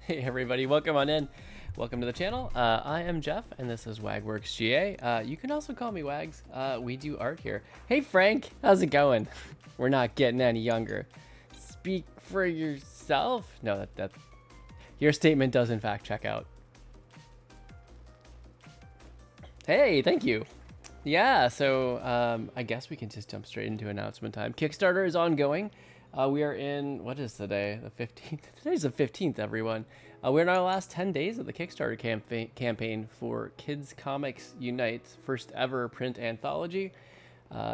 Hey everybody, welcome on in. Welcome to the channel. I am Jeff, and this is WagWorksGA. You can also call me Wags. We do art here. Hey Frank, how's it going? We're not getting any younger. Speak for yourself. No, that your statement does in fact check out. Hey, thank you. Yeah, so I guess we can just jump straight into announcement time. Kickstarter is ongoing. We are in, what is today? The 15th? Today's the 15th, everyone. We're in our last 10 days of the Kickstarter campaign for Kids Comics Unite's first ever print anthology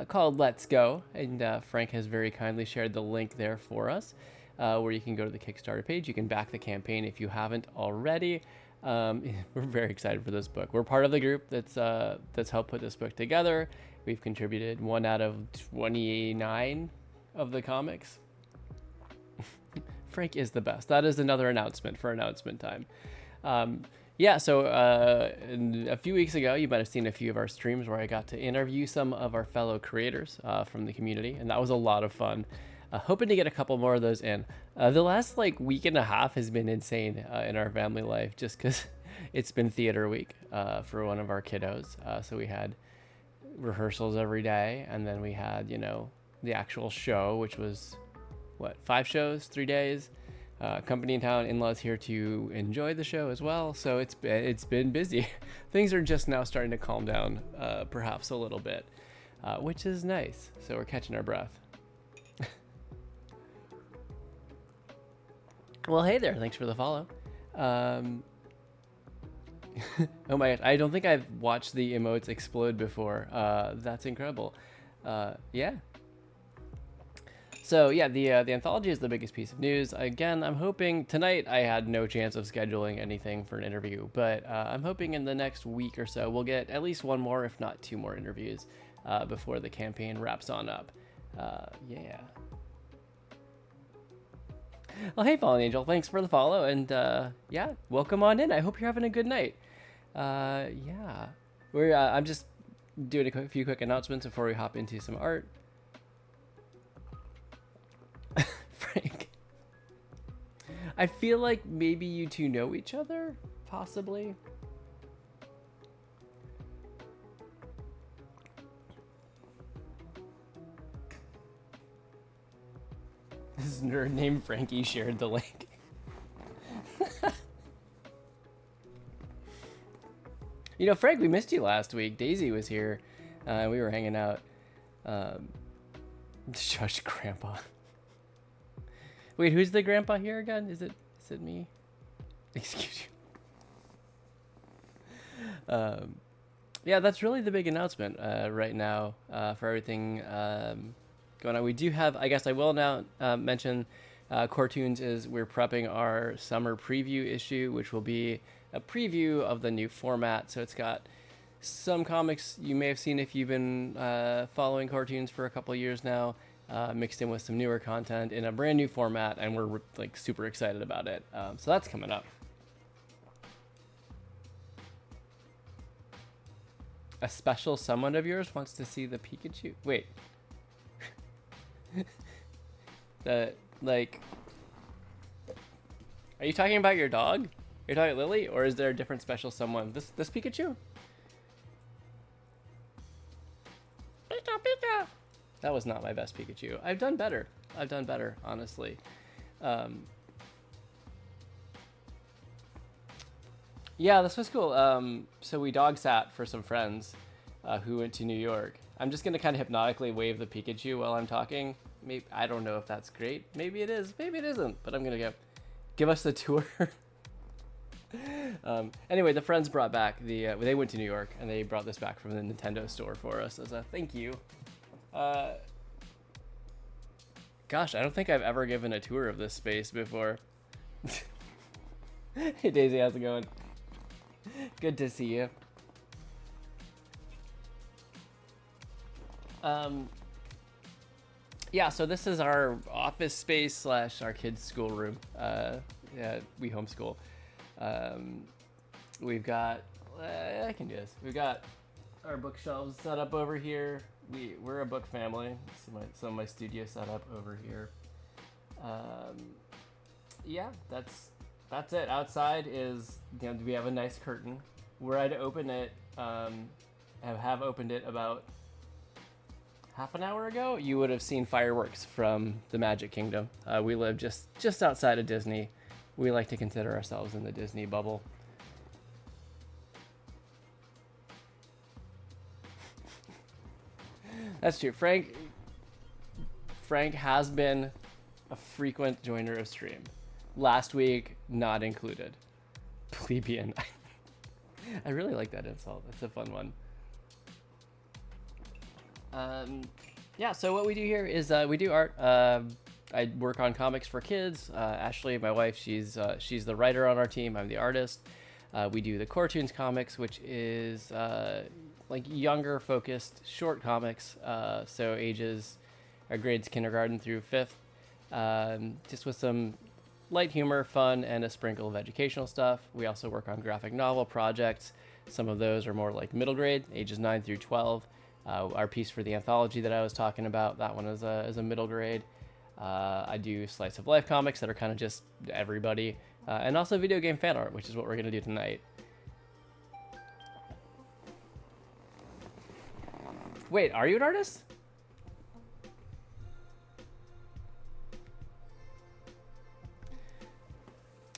called Let's Go. And Frank has very kindly shared the link there for us where you can go to the Kickstarter page. You can back the campaign if you haven't already. We're very excited for this book. We're part of the group that's helped put this book together. We've contributed 1 out of 29 of the comics. Frank is the best. That is another announcement for announcement time. Yeah, so a few weeks ago, you might have seen a few of our streams where I got to interview some of our fellow creators from the community, and that was a lot of fun. Hoping to get a couple more of those in. The last week and a half has been insane in our family life, just because it's been theater week for one of our kiddos. So we had rehearsals every day, and then we had the actual show, which was 5 shows, 3 days. Company in town, in-laws here to enjoy the show as well. So it's been busy. Things are just now starting to calm down, perhaps a little bit, which is nice. So we're catching our breath. Well, hey there. Thanks for the follow. Oh my gosh, I don't think I've watched the emotes explode before. That's incredible. Yeah. So yeah, the anthology is the biggest piece of news. Again, I'm hoping tonight I had no chance of scheduling anything for an interview, but I'm hoping in the next week or so we'll get at least 1 more, if not 2 more interviews before the campaign wraps on up. Yeah. Well, hey, Fallen Angel, thanks for the follow, and yeah, welcome on in. I hope you're having a good night. Yeah, I'm just doing a few quick announcements before we hop into some art. Frank, I feel like maybe you two know each other, possibly. This nerd named Frankie shared the link. Frank, we missed you last week. Daisy was here, and we were hanging out. Shush, Grandpa. Wait, who's the grandpa here again? Is it me? Excuse you. Yeah, that's really the big announcement right now for everything going on. We do have, I guess I will now mention, Core Toons we're prepping our summer preview issue, which will be a preview of the new format. So it's got some comics you may have seen if you've been following Core Toons for a couple of years now, mixed in with some newer content in a brand new format, and we're super excited about it. So that's coming up. A special someone of yours wants to see the Pikachu. Wait. Are you talking about your dog? You're talking Lily, or is there a different special someone? This Pikachu? Pika. That was not my best Pikachu. I've done better, honestly. Yeah, this was cool. So we dog sat for some friends who went to New York. I'm just gonna kind of hypnotically wave the Pikachu while I'm talking. Maybe, I don't know if that's great. Maybe it is. Maybe it isn't. But I'm gonna give us the tour. Anyway, the friends brought back they went to New York and they brought this back from the Nintendo store for us as a thank you. Gosh, I don't think I've ever given a tour of this space before. Hey Daisy, how's it going? Good to see you. Yeah, so this is our office space / our kids' schoolroom. Yeah, we homeschool. We've got, I can do this. We've got our bookshelves set up over here. We're a book family. Some of my studio set up over here. Yeah, that's that's it. Outside is, we have a nice curtain. Were I to open it, have opened it about half an hour ago, you would have seen fireworks from the Magic Kingdom. We live just outside of Disney. We like to consider ourselves in the Disney bubble. That's true. Frank has been a frequent joiner of stream. Last week, not included. Plebeian. I really like that insult. It's a fun one. Yeah, so what we do here is we do art. I work on comics for kids. Ashley, my wife, she's the writer on our team. I'm the artist. We do the Core Toons comics, which is like younger focused short comics. So ages are grades kindergarten through 5th. Just with some light humor, fun, and a sprinkle of educational stuff. We also work on graphic novel projects. Some of those are more like middle grade, ages 9 through 12. Our piece for the Anthology that I was talking about, that one is a middle grade. I do slice of life comics that are kind of just everybody, and also video game fan art, which is what we're gonna do tonight. Wait, are you an artist?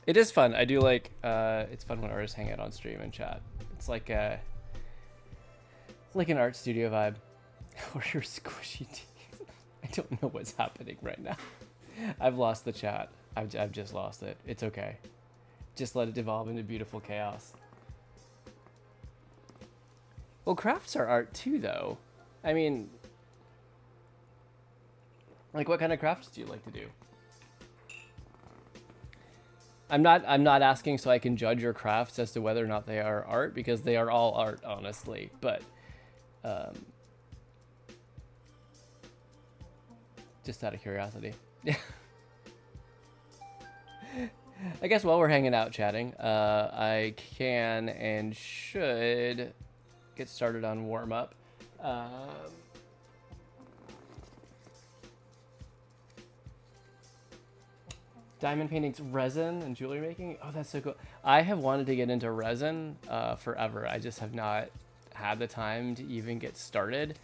It is fun. I do like, it's fun when artists hang out on stream and chat. It's like an art studio vibe. Or your squishy teeth. I don't know what's happening right now. I've lost the chat. I've just lost it. It's okay. Just let it devolve into beautiful chaos. Well, crafts are art too, though. I mean, like, what kind of crafts do you like to do? I'm not asking so I can judge your crafts as to whether or not they are art, because they are all art, honestly. But just out of curiosity. I guess while we're hanging out chatting, I can and should get started on warm up. Diamond paintings, resin, and jewelry making. Oh, that's so cool. I have wanted to get into resin forever. I just have not had the time to even get started.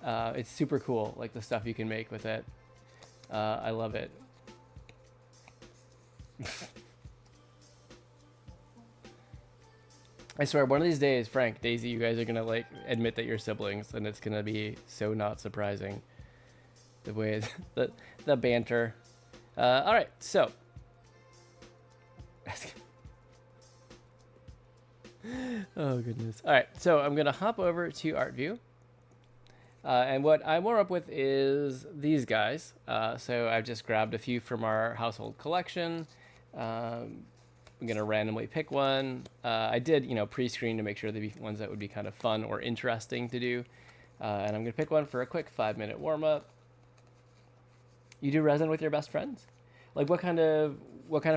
It's super cool, like the stuff you can make with it. I love it. I swear, one of these days, Frank, Daisy, you guys are gonna like admit that you're siblings, and it's gonna be so not surprising. The way the banter. All right, so. Oh goodness. All right, so I'm gonna hop over to ArtView. And what I'm more up with is these guys. So I've just grabbed a few from our household collection. I'm gonna randomly pick one. I did, pre-screen to make sure they'd be ones that would be kind of fun or interesting to do. And I'm gonna pick one for a quick 5-minute warm-up. You do resin with your best friends? Like what kind of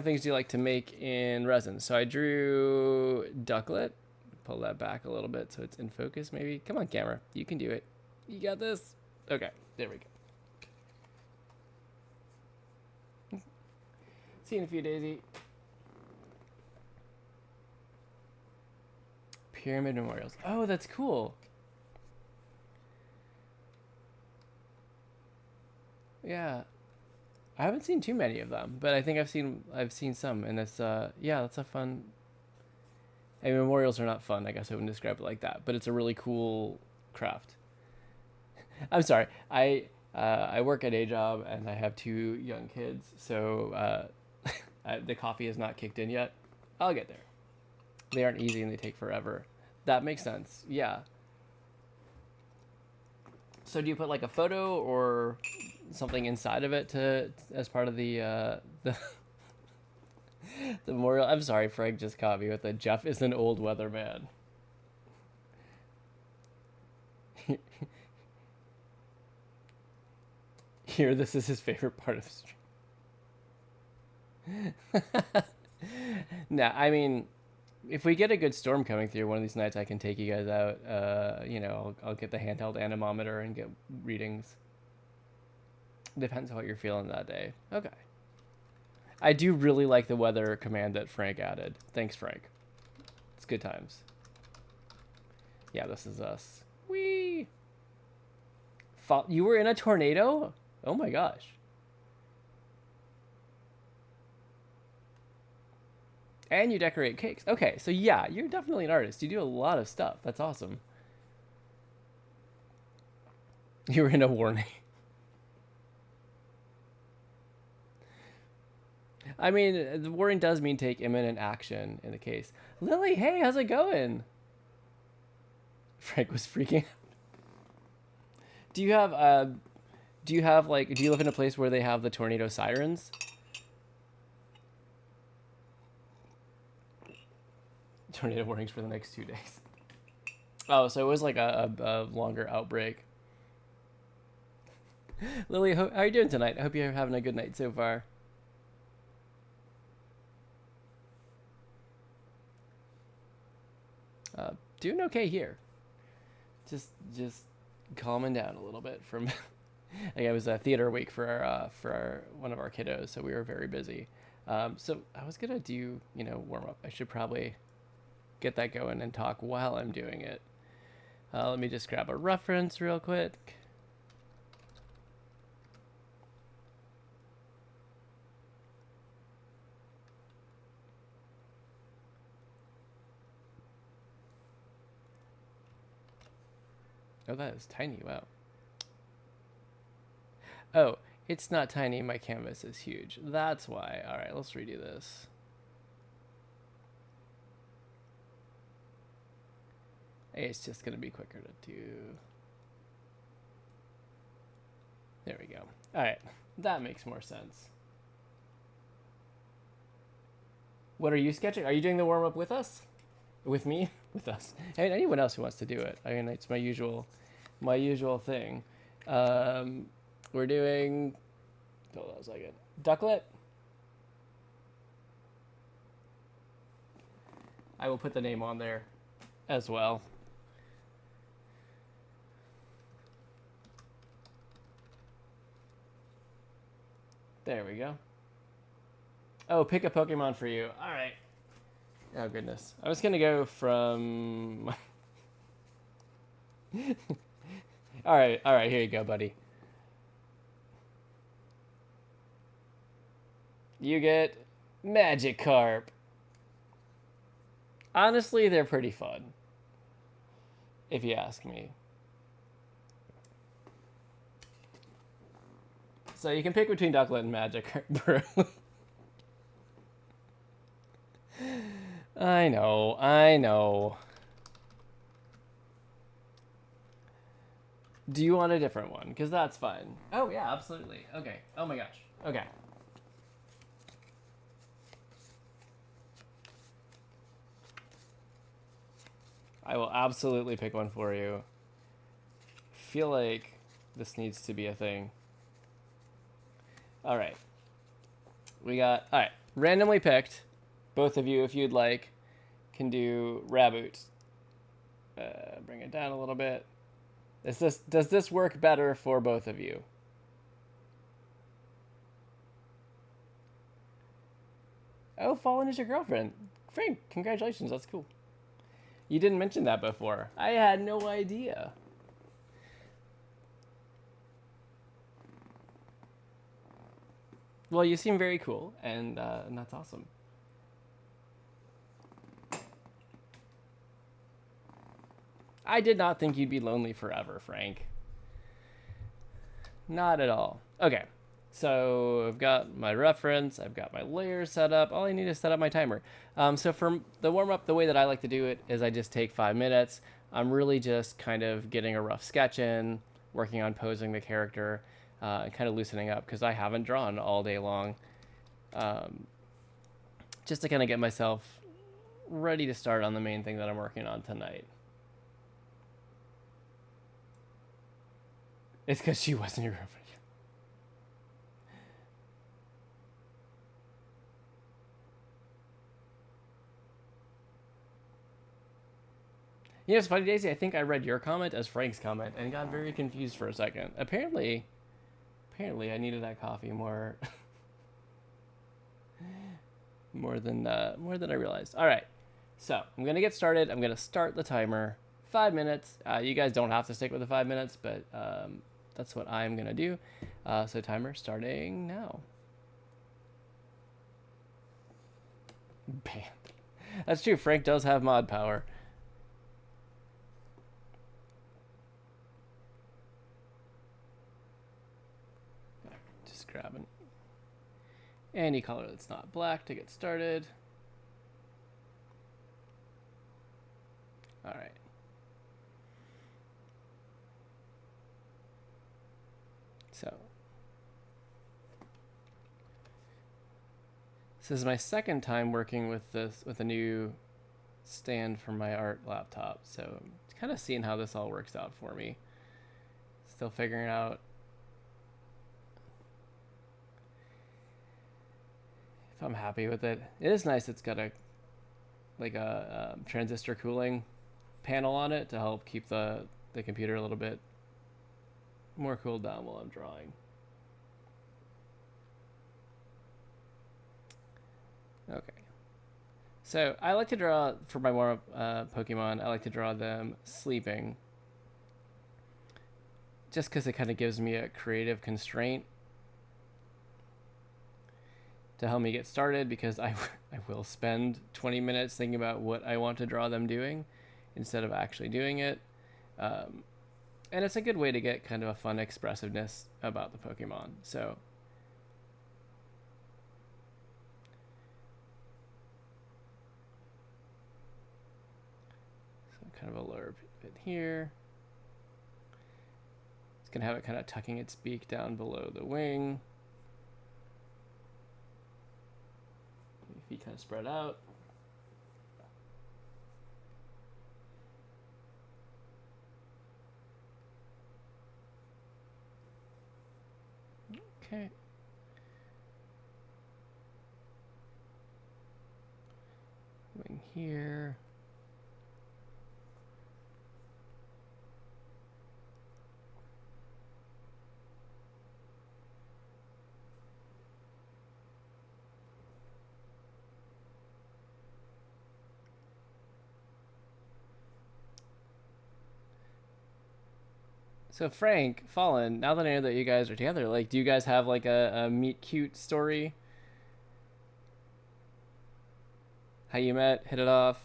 things do you like to make in resin? So I drew Ducklett. Pull that back a little bit so it's in focus maybe. Come on, camera. You can do it. You got this? Okay, there we go. See you in a few, Daisy. Pyramid memorials. Oh, that's cool. Yeah. I haven't seen too many of them, but I think I've seen some, and it's yeah, that's a fun. I mean, memorials are not fun. I guess I wouldn't describe it like that, but it's a really cool craft. I'm sorry. I work at a job and I have 2 young kids, so the coffee has not kicked in yet. I'll get there. They aren't easy and they take forever. That makes sense. Yeah. So do you put like a photo or something inside of it as part of the the memorial? I'm sorry, Frank just caught me with it. Jeff is an old weatherman. Here, this is his favorite part of the stream. Nah, I mean, if we get a good storm coming through one of these nights, I can take you guys out. I'll get the handheld anemometer and get readings. Depends on what you're feeling that day. Okay. I do really like the weather command that Frank added. Thanks, Frank. It's good times. Yeah, this is us. Whee! You were in a tornado? Oh my gosh. And you decorate cakes. Okay, so yeah, you're definitely an artist. You do a lot of stuff. That's awesome. You were in a warning. I mean, the warning does mean take imminent action in the case. Lily, hey, how's it going? Frank was freaking out. Do you have do you live in a place where they have the tornado sirens? Tornado warnings for the next 2 days. Oh, so it was like a longer outbreak. Lily, how are you doing tonight? I hope you're having a good night so far. Doing okay here. Just calming down a little bit from. Like, it was a theater week for one of our kiddos, so we were very busy. So I was gonna do warm up. I should probably get that going and talk while I'm doing it. Let me just grab a reference real quick. Oh, that is tiny. Wow. Oh, it's not tiny. My canvas is huge. That's why. All right, let's redo this. It's just going to be quicker to do. There we go. All right, that makes more sense. What are you sketching? Are you doing the warm-up with us? With me? With us? I mean, anyone else who wants to do it. I mean, it's my usual thing. We're doing, hold on a second, Ducklett. I will put the name on there as well. There we go. Oh, pick a Pokemon for you. All right. Oh, goodness. I was going to go from... All right, here you go, buddy. You get Magikarp. Honestly, they're pretty fun, if you ask me. So you can pick between Ducklett and Magikarp. I know. Do you want a different one? Because that's fine. Oh, yeah, absolutely. Okay. Oh, my gosh. Okay. I will absolutely pick one for you. Feel like this needs to be a thing. All right. All right. Randomly picked. Both of you, if you'd like, can do Raboot. Bring it down a little bit. Does this work better for both of you? Oh, Fallen is your girlfriend. Frank, congratulations. That's cool. You didn't mention that before. I had no idea. Well, you seem very cool, and that's awesome. I did not think you'd be lonely forever, Frank. Not at all. Okay, so I've got my reference, I've got my layers set up. All I need is set up my timer. So for the warm-up, the way that I like to do it is I just take 5 minutes. I'm really just kind of getting a rough sketch in, working on posing the character, and kind of loosening up because I haven't drawn all day long. Just to kind of get myself ready to start on the main thing that I'm working on tonight. It's because she wasn't your girlfriend. You know, it's funny, Daisy. I think I read your comment as Frank's comment and got very confused for a second. Apparently I needed that coffee more. more than I realized. All right, so I'm gonna get started. I'm gonna start the timer. 5 minutes. You guys don't have to stick with the 5 minutes, but that's what I'm gonna do. So timer starting now. Bam. That's true. Frank does have mod power. Just grabbing any color that's not black to get started. All right. So this is my second time working with a new stand for my art laptop. So kind of seeing how this all works out for me. Still figuring out if I'm happy with it. It is nice. It's got a transistor cooling panel on it to help keep the computer a little bit more cooled down while I'm drawing. Okay. So I like to draw, for my warm-up Pokemon, I like to draw them sleeping. Just because it kind of gives me a creative constraint to help me get started, because I will spend 20 minutes thinking about what I want to draw them doing instead of actually doing it. And it's a good way to get kind of a fun expressiveness about the Pokemon. So kind of a lower bit here. It's going to have it kind of tucking its beak down below the wing. Feet kind of spread out. Okay. Wing here. So Frank, Fallen, now that I know that you guys are together, like, do you guys have like a meet cute story? How you met, hit it off?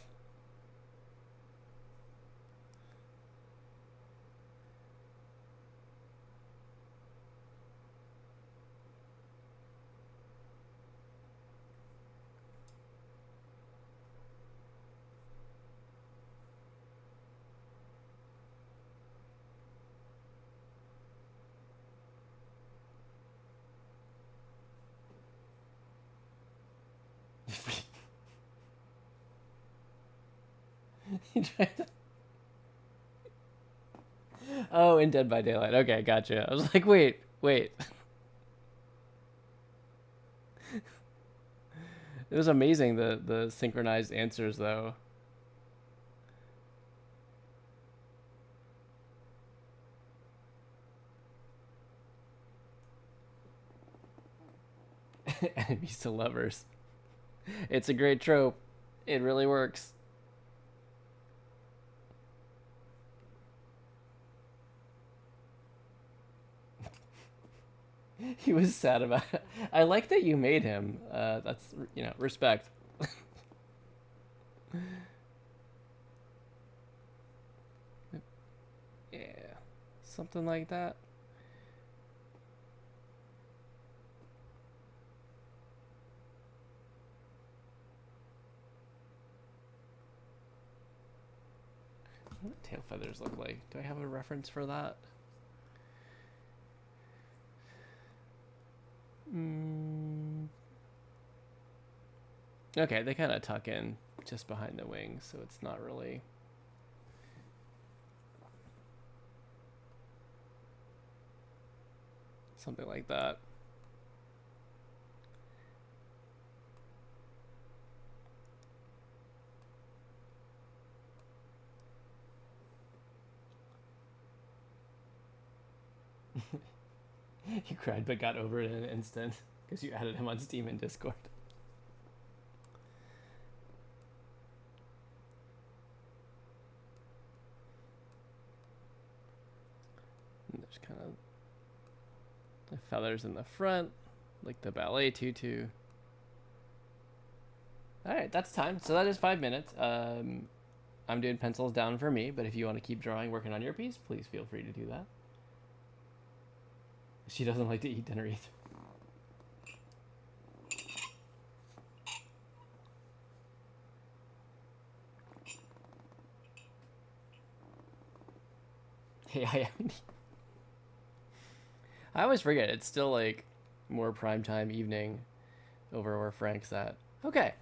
Oh, in Dead by Daylight. Okay, gotcha. I was like, wait. It was amazing, the synchronized answers though. Enemies to lovers. It's a great trope. It really works. He was sad about it. I like that you made him. That's, respect. Yeah, something like that. What do tail feathers look like? Do I have a reference for that? Okay, they kind of tuck in just behind the wings, so it's not really... Something like that. He cried but got over it in an instant because you added him on Steam and Discord. Just kind of the feathers in the front, like the ballet tutu. All right, that's time. So that is 5 minutes. I'm doing pencils down for me, but if you want to keep drawing, working on your piece, please feel free to do that. She doesn't like to eat dinner either. Hey, I always forget. It's still like more primetime evening over where Frank's at. Okay.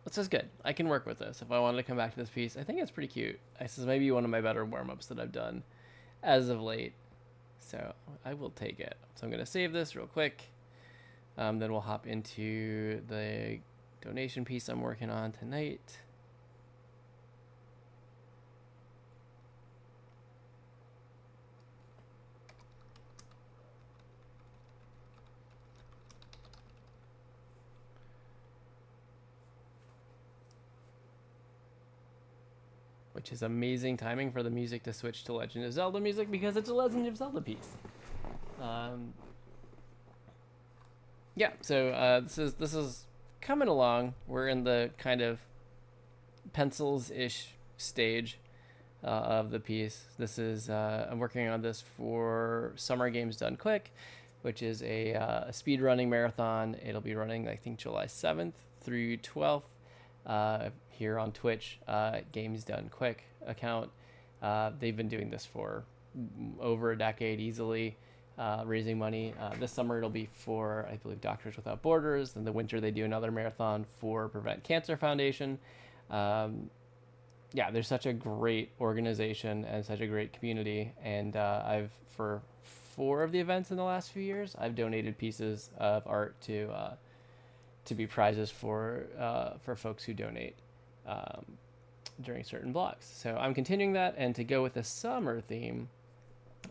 This is good. I can work with this. If I wanted to come back to this piece, I think it's pretty cute. This is maybe one of my better warm-ups that I've done as of late. So I will take it. So I'm going to save this real quick. Then we'll hop into the donation piece I'm working on tonight. Which is amazing timing for the music to switch to Legend of Zelda music because it's a Legend of Zelda piece. Yeah, so this is coming along. We're in the kind of pencils-ish stage of the piece. This is I'm working on this for Summer Games Done Quick, which is a speed running marathon. It'll be running, I think, July 7th through 12th. Here on Twitch, Games Done Quick account. They've been doing this for over a decade easily, raising money. This summer it'll be for, I believe, Doctors Without Borders. In the winter they do another marathon for Prevent Cancer Foundation. Yeah, there's such a great organization and such a great community. And I've, for 4 of the events in the last few years, I've donated pieces of art to be prizes for folks who donate during certain blocks. So I'm continuing that, and to go with the summer theme,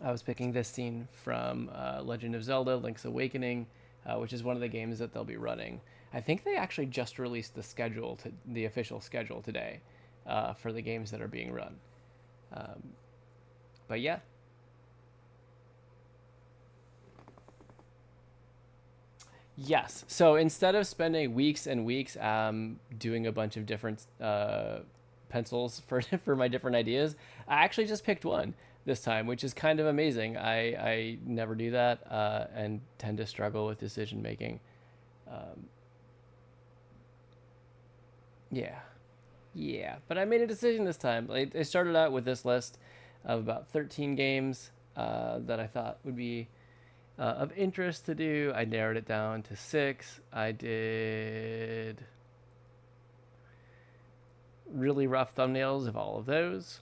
I was picking this scene from Legend of Zelda: Link's Awakening, which is one of the games that they'll be running. I think they actually just released the official schedule today for the games that are being run. But yeah. Yes. So instead of spending weeks and weeks doing a bunch of different pencils for my different ideas, I actually just picked one this time, which is kind of amazing. I never do that and tend to struggle with decision making. Yeah. But I made a decision this time. I started out with this list of about 13 games that I thought would be of interest to do. I narrowed it down to 6. I did really rough thumbnails of all of those,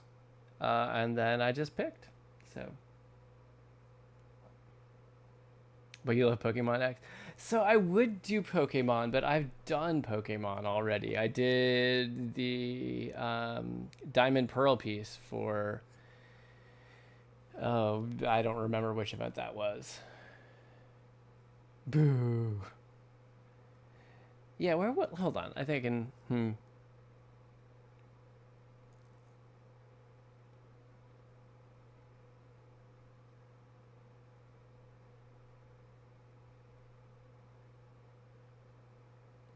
and then I just picked. So, but you love Pokemon X. So I would do Pokemon, but I've done Pokemon already. I did the Diamond Pearl piece for, oh, I don't remember which event that was. Boo. Yeah, what? Hold on. I think in.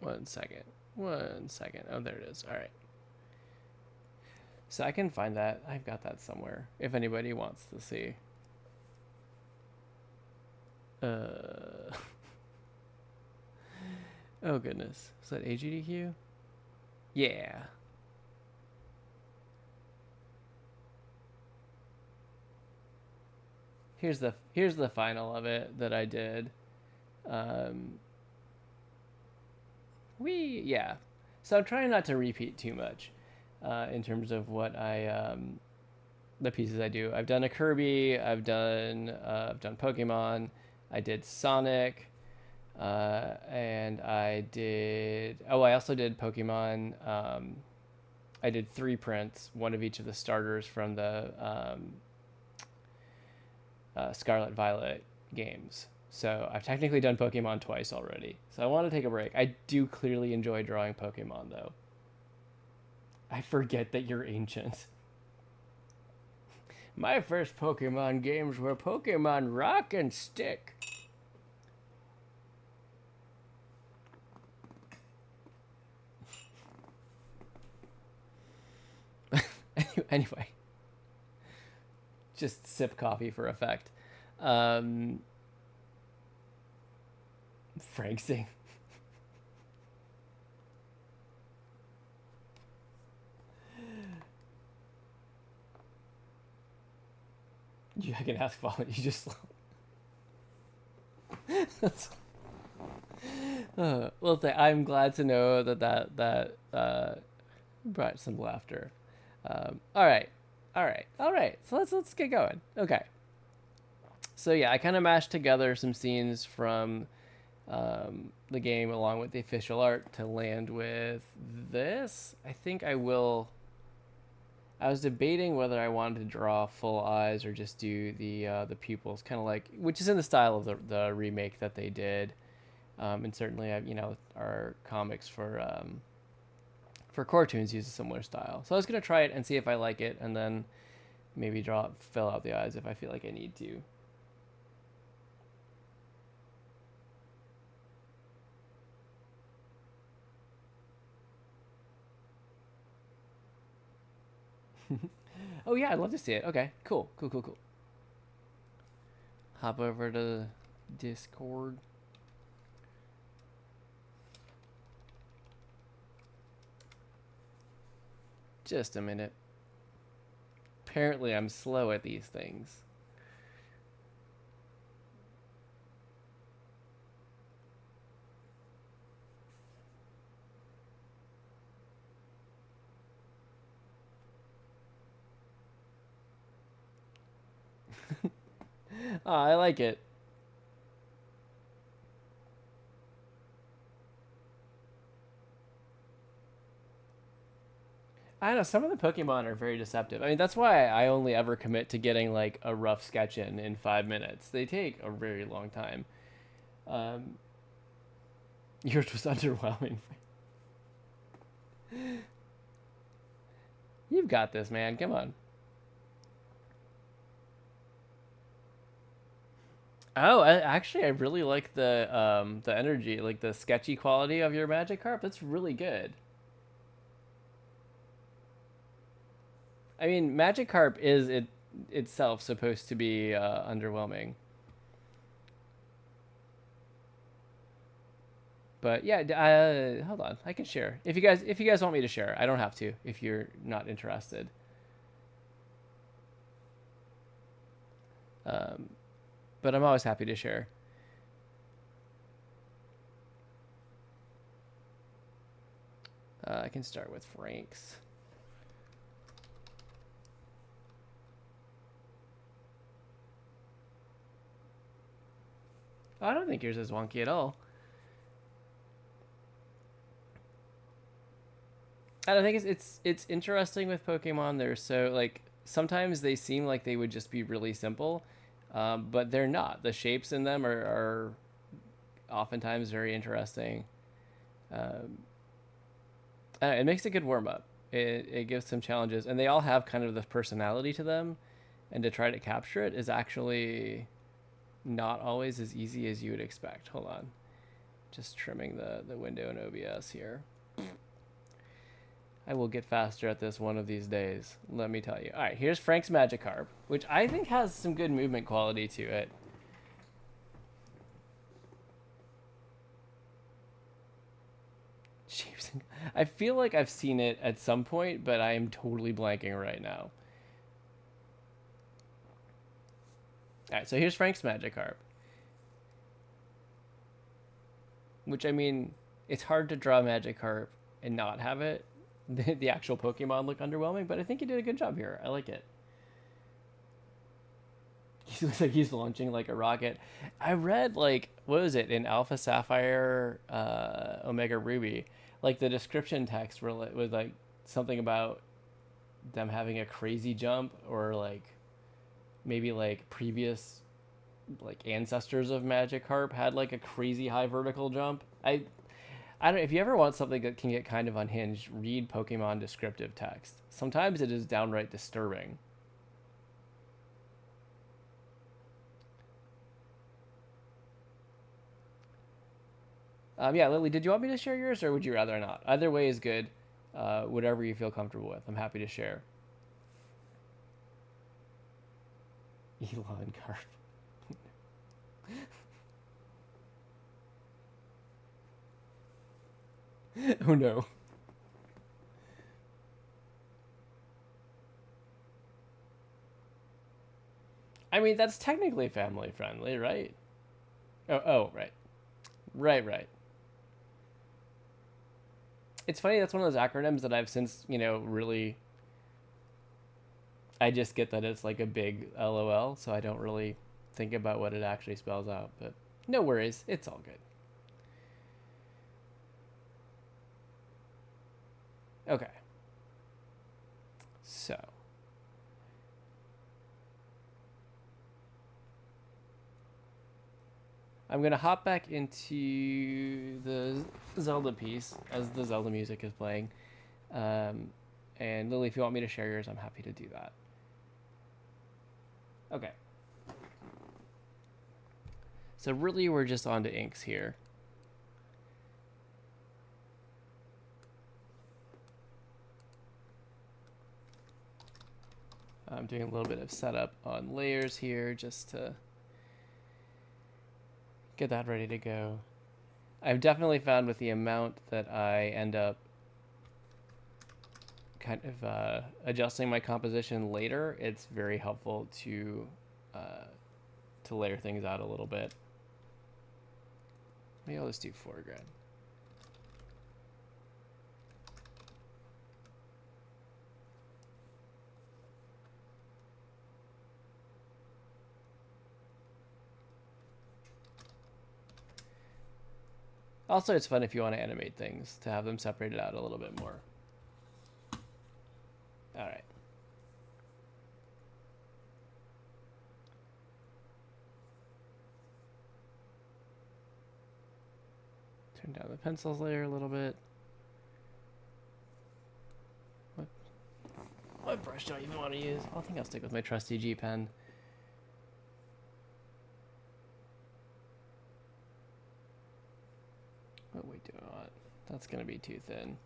One second. Oh, there it is. All right. So I can find that. I've got that somewhere if anybody wants to see. Oh goodness, is that SGDQ? Yeah. Here's the final of it that I did. Yeah. So I'm trying not to repeat too much in terms of what the pieces I do. I've done a Kirby. I've done Pokemon. I did Sonic. And I also did Pokemon. I did 3 prints, one of each of the starters from the Scarlet Violet games. So I've technically done Pokemon twice already. So I want to take a break. I do clearly enjoy drawing Pokemon, though. I forget that you're ancient. My first Pokemon games were Pokemon Rock and Stick. Anyway, just sip coffee for effect. Frank sing. I can ask Follow. You just. Well, I'm glad to know that brought some laughter. All right. So let's get going. Okay. So yeah, I kind of mashed together some scenes from the game along with the official art to land with this. I think I will. I was debating whether I wanted to draw full eyes or just do the pupils, kind of like, which is in the style of the remake that they did, and certainly our comics for Core Toons use a similar style. So I was gonna try it and see if I like it, and then maybe fill out the eyes if I feel like I need to. Oh yeah, I'd love to see it. Okay, cool. Hop over to Discord. Just a minute. Apparently I'm slow at these things. Oh, I like it. I don't know, some of the Pokemon are very deceptive. I mean, that's why I only ever commit to getting like a rough sketch in 5 minutes. They take a very long time. Um, Yours was underwhelming. You've got this, man. Come on. Oh, actually, I really like the energy, like the sketchy quality of your Magikarp. That's really good. I mean, Magikarp is itself supposed to be underwhelming. But yeah, hold on. I can share if you guys want me to share. I don't have to if you're not interested. Um, but I'm always happy to share. I can start with Frank's. Oh, I don't think yours is wonky at all. I don't think it's interesting with Pokemon. They're so like sometimes they seem like they would just be really simple, but they're not. The shapes in them are oftentimes very interesting. Um, it makes a good warm up. It gives some challenges, and they all have kind of the personality to them, and to try to capture it is actually not always as easy as you would expect. Hold on, just trimming the window in OBS here. I will get faster at this one of these days, let me tell you. All right, here's Frank's Magikarp, which I think has some good movement quality to it. I feel like I've seen it at some point, but I am totally blanking right now. All right, so here's Frank's Magikarp. Which, I mean, it's hard to draw Magikarp and not have it, the actual Pokemon, look underwhelming, but I think he did a good job here. I like it. He looks like he's launching like a rocket. I read, like, what was it, in Alpha Sapphire, Omega Ruby, like the description text was like something about them having a crazy jump, or like maybe like previous like ancestors of Magikarp had like a crazy high vertical jump. I don't. If you ever want something that can get kind of unhinged, read Pokemon descriptive text. Sometimes it is downright disturbing. Yeah, Lily, did you want me to share yours or would you rather not? Either way is good. Whatever you feel comfortable with. I'm happy to share. Elon Carp. Oh no. I mean, that's technically family friendly, right? Oh, right. Right. It's funny, that's one of those acronyms that I've since, really. I just get that it's like a big LOL, so I don't really think about what it actually spells out. But no worries, it's all good. Okay. So. I'm going to hop back into the Zelda piece as the Zelda music is playing. And Lily, if you want me to share yours, I'm happy to do that. Okay. So really, we're just on to inks here. I'm doing a little bit of setup on layers here just to get that ready to go. I've definitely found with the amount that I end up kind of adjusting my composition later, it's very helpful to layer things out a little bit. Maybe I'll just do foreground. Also, it's fun if you want to animate things to have them separated out a little bit more. All right. Turn down the pencils layer a little bit. What brush do I even want to use? I think I'll stick with my trusty G pen. What weight do I want? That's going to be too thin.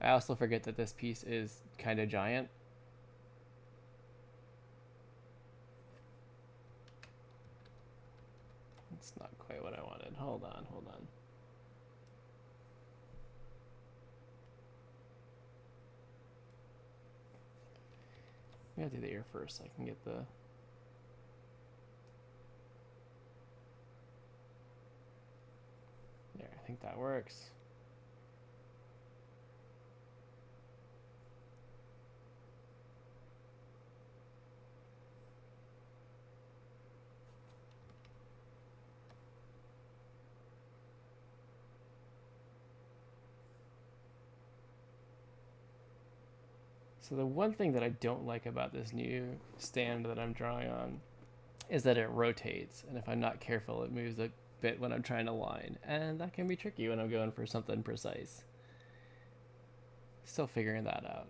I also forget that this piece is kind of giant. It's not quite what I wanted. Hold on. I'm going to do the ear first so I can get the... There, I think that works. So the one thing that I don't like about this new stand that I'm drawing on is that it rotates, and if I'm not careful, it moves a bit when I'm trying to line, and that can be tricky when I'm going for something precise. Still figuring that out.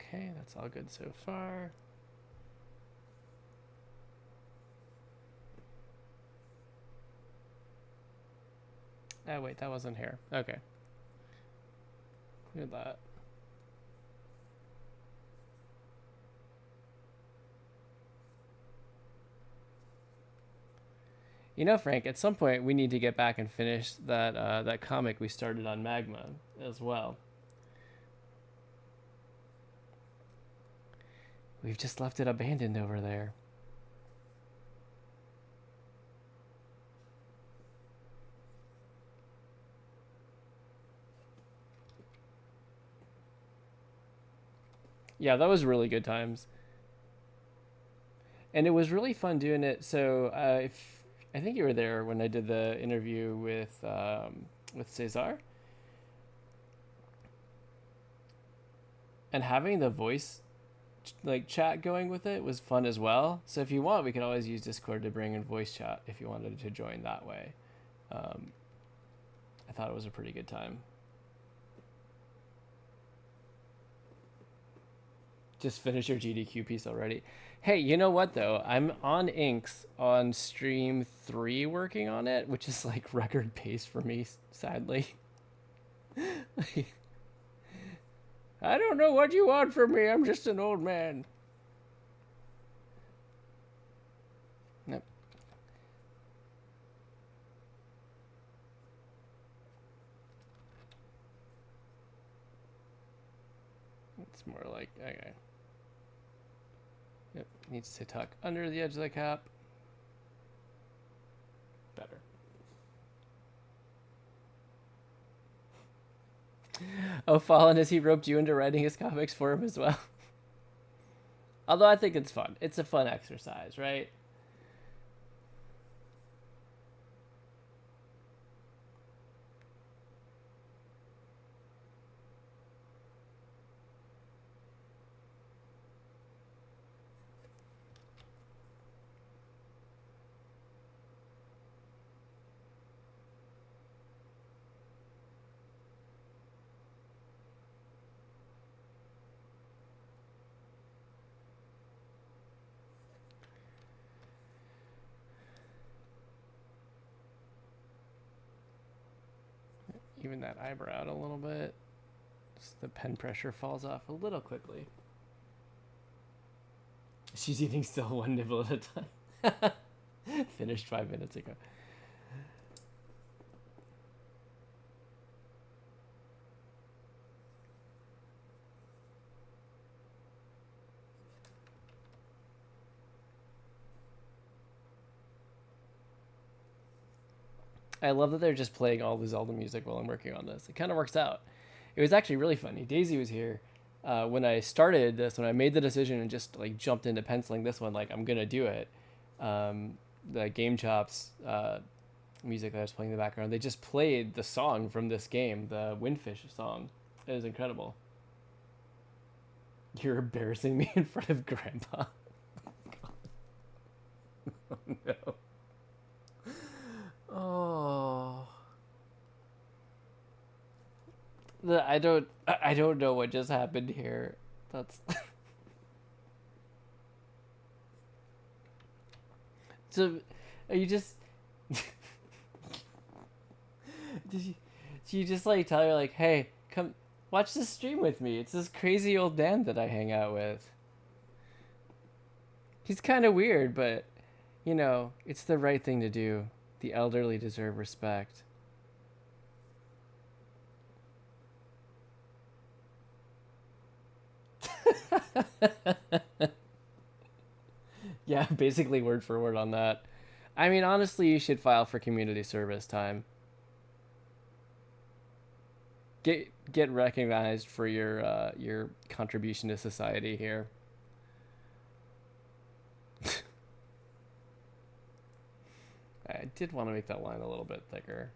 Okay, that's all good so far. Oh wait, that wasn't hair. Okay. Clear that. You know, Frank, at some point we need to get back and finish that comic we started on Magma as well. We've just left it abandoned over there. Yeah, that was really good times. And it was really fun doing it. So if I think you were there when I did the interview with Cesar, and having the voice like chat going with it was fun as well. So if you want, we could always use Discord to bring in voice chat if you wanted to join that way. I thought it was a pretty good time. Just finish your GDQ piece already. Hey, you know what though? I'm on Inks on stream 3 working on it, which is like record pace for me, sadly. I don't know what you want from me. I'm just an old man. Yep. It's more like, okay. Yep, needs to tuck under the edge of the cap. Better. Oh, Fallen, has he roped you into writing his comics for him as well? Although I think it's fun. It's a fun exercise, right? Even that eyebrow out a little bit. Just the pen pressure falls off a little quickly. She's eating still one nibble at a time. Finished 5 minutes ago. I love that they're just playing all the Zelda music while I'm working on this. It kind of works out. It was actually really funny. Daisy was here when I started this, when I made the decision and just like jumped into penciling this one, like I'm gonna do it. The Game Chops music that I was playing in the background, they just played the song from this game, the Windfish song. It was incredible. You're embarrassing me in front of Grandpa. Oh no. Oh. I don't know what just happened here. That's so. Are you just? Did you just like tell her like, hey, come watch this stream with me? It's this crazy old man that I hang out with. He's kind of weird, but you know, it's the right thing to do. The elderly deserve respect. Yeah, basically word for word on that. I mean, honestly, you should file for community service time. Get recognized for your contribution to society here. I did want to make that line a little bit thicker.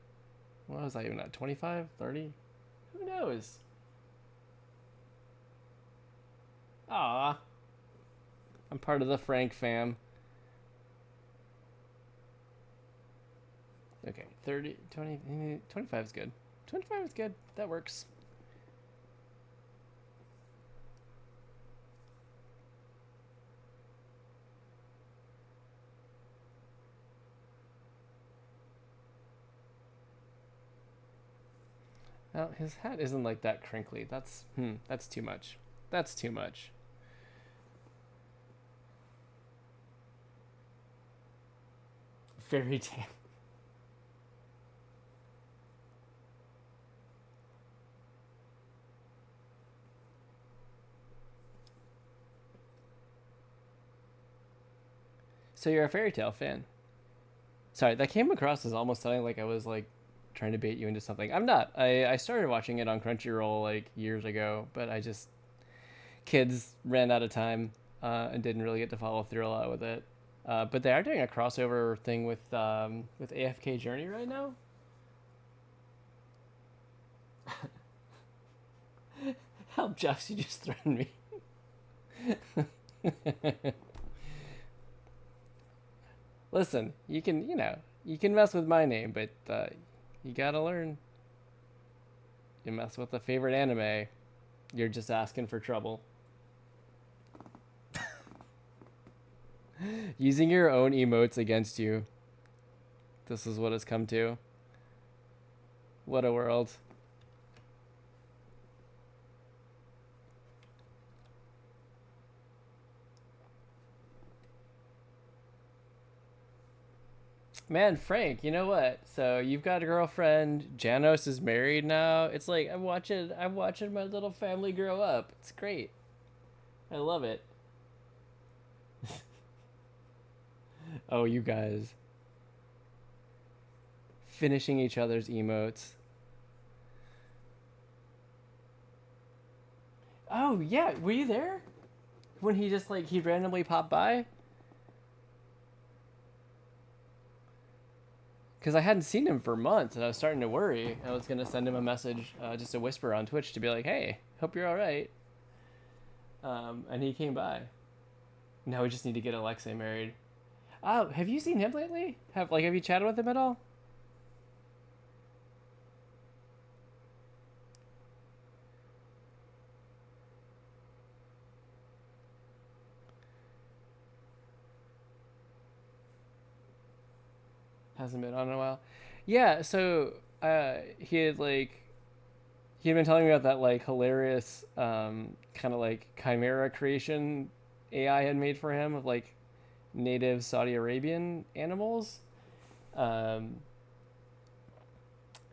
What was I even at? 25? 30? Who knows? Ah, I'm part of the Frank fam. Okay, 30, 20, 25 is good. 25 is good. That works. Well, his hat isn't like that crinkly. That's too much. That's too much. Fairy tale. So you're a fairy tale fan. Sorry, that came across as almost sounding like I was like trying to bait you into something. I'm not. I started watching it on Crunchyroll like years ago, but I just kids ran out of time and didn't really get to follow through a lot with it. But they are doing a crossover thing with AFK Journey right now. Help, Jeff! You just threatened me. Listen, you can you can mess with my name, but you gotta learn. You mess with a favorite anime, you're just asking for trouble. Using your own emotes against you. This is what it's come to. What a world. Man, Frank, you know what? So you've got a girlfriend. Janos is married now. It's like I'm watching my little family grow up. It's great. I love it. Oh, you guys. Finishing each other's emotes. Oh, yeah. Were you there? When he just he randomly popped by? Because I hadn't seen him for months and I was starting to worry. I was going to send him a message, just a whisper on Twitch to be like, hey, hope you're all right. And he came by. Now we just need to get Alexei married. Oh, have you seen him lately? Have you chatted with him at all? Hasn't been on in a while. Yeah, so he had been telling me about that hilarious kind of chimera creation AI had made for him of native Saudi Arabian animals. Um,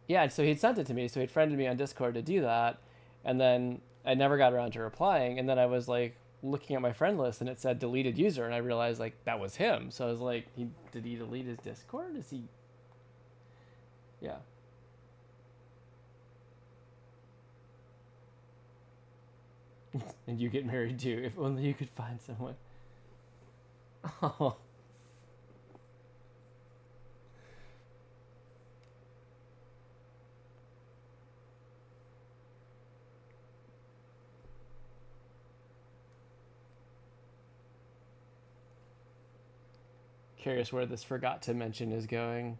yeah, so he'd sent it to me. So he'd friended me on Discord to do that, and then I never got around to replying. And then I was looking at my friend list, and it said deleted user, and I realized that was him. So I was like, did he delete his Discord? Is he? Yeah. And you get married too. If only you could find someone. Oh. Curious where this forgot to mention is going.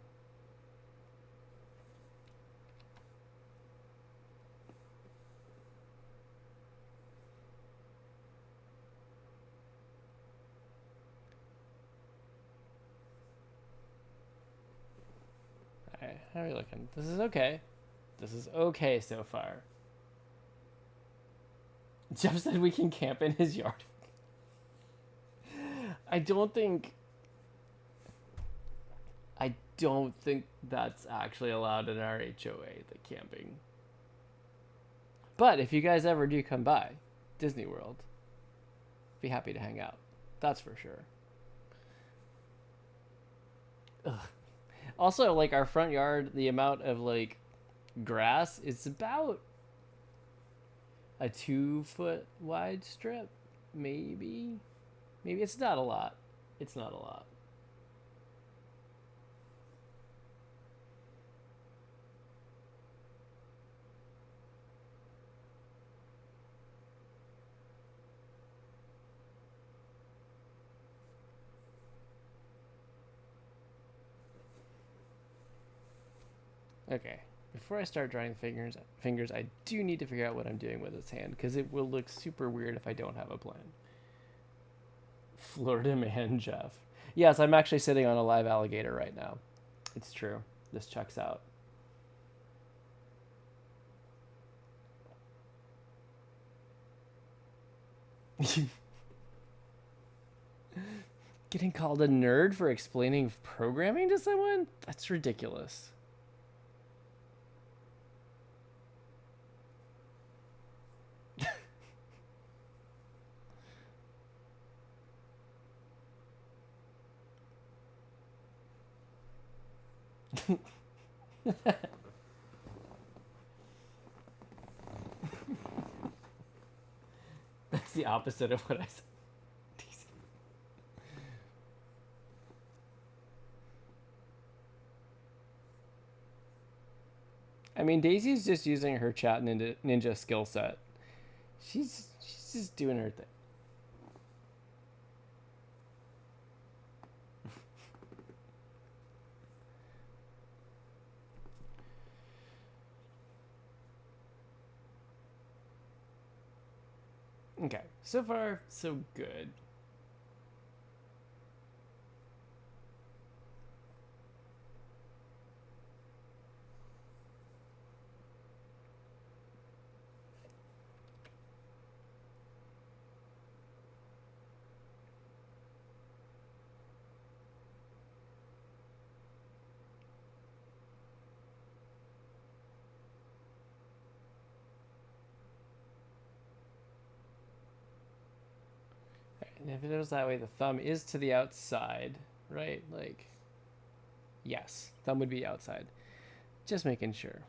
Alright, how are we looking? This is okay. This is okay so far. Jeff said we can camp in his yard. I don't think that's actually allowed in our HOA, the camping. But if you guys ever do come by Disney World, be happy to hang out. That's for sure. Ugh. Also, our front yard, the amount of grass, it's about a 2-foot wide strip, maybe. Maybe it's not a lot. It's not a lot. Okay, before I start drawing fingers, I do need to figure out what I'm doing with this hand, because it will look super weird if I don't have a plan. Florida man Jeff. Yes, I'm actually sitting on a live alligator right now. It's true. This checks out. Getting called a nerd for explaining programming to someone? That's ridiculous. That's the opposite of what I said. I mean, Daisy's just using her chat ninja skill set. She's just doing her thing. Okay, so far so good. And if it was that way, the thumb is to the outside, right? Like, yes, thumb would be outside. Just making sure.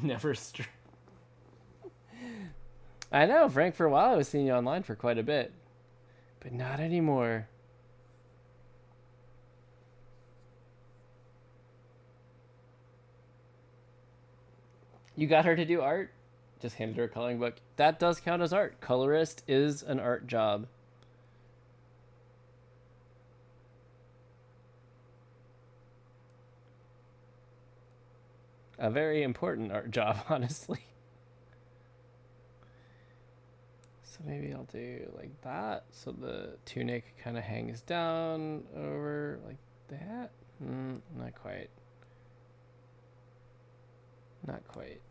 Never I know, Frank, for a while I was seeing you online for quite a bit. But not anymore. You got her to do art? Just handed her a coloring book. That does count as art. Colorist is an art job. A very important art job, honestly. So maybe I'll do like that. So the tunic kind of hangs down over like that. Not quite. Not quite.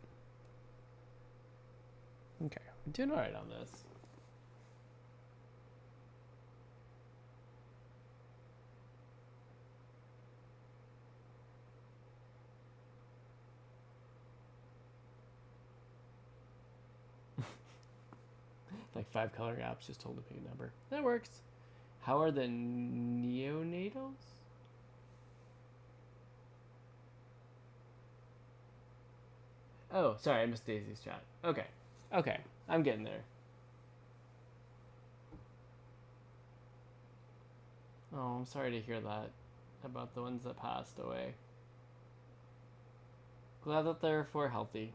Okay, I'm doing all right on this. Like 5 color gaps, just hold a big number. That works. How are the neonatals? Oh, sorry, I missed Daisy's chat. Okay. Okay, I'm getting there. Oh, I'm sorry to hear that about the ones that passed away. Glad that they're healthy.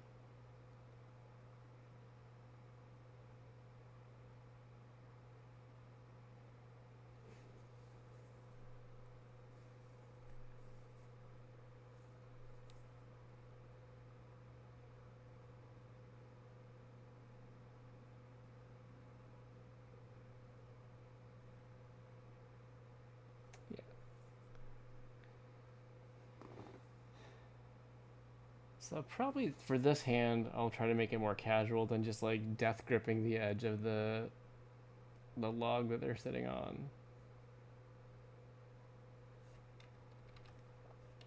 So probably for this hand, I'll try to make it more casual than just like death gripping the edge of the log that they're sitting on.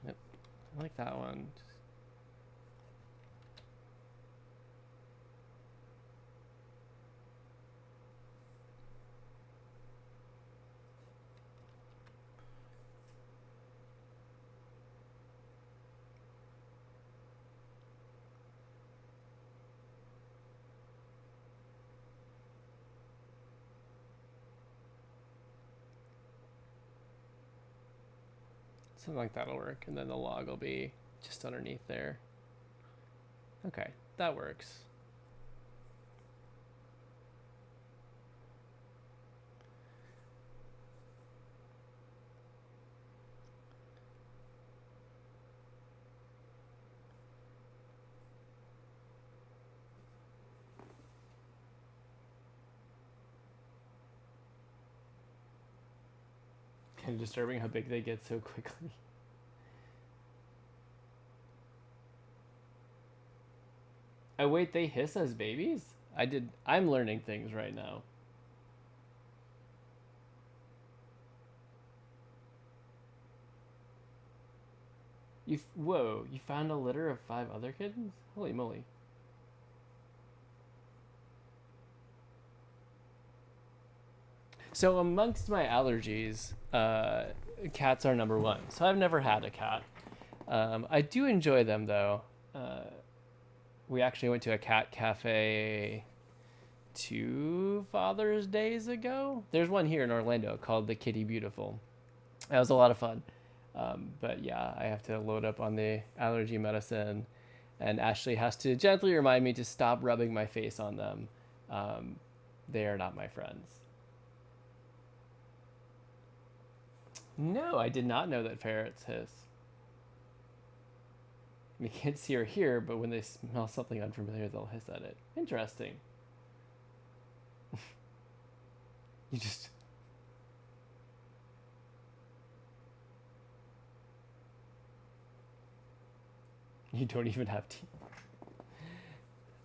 Yep, I like that one. Something like that'll work, and then the log will be just underneath there. Okay, that works. Kind of disturbing how big they get so quickly. Oh wait, they hiss as babies? I'm learning things right now. Whoa, you found a litter of 5 other kittens? Holy moly. So amongst my allergies, cats are number 1. So I've never had a cat. I do enjoy them though. We actually went to a cat cafe 2 Father's Days ago. There's one here in Orlando called the Kitty Beautiful. That was a lot of fun. But yeah, I have to load up on the allergy medicine, and Ashley has to gently remind me to stop rubbing my face on them. They are not my friends. No, I did not know that ferrets hiss. You can't see or hear, but when they smell something unfamiliar, they'll hiss at it. Interesting. You just... You don't even have teeth.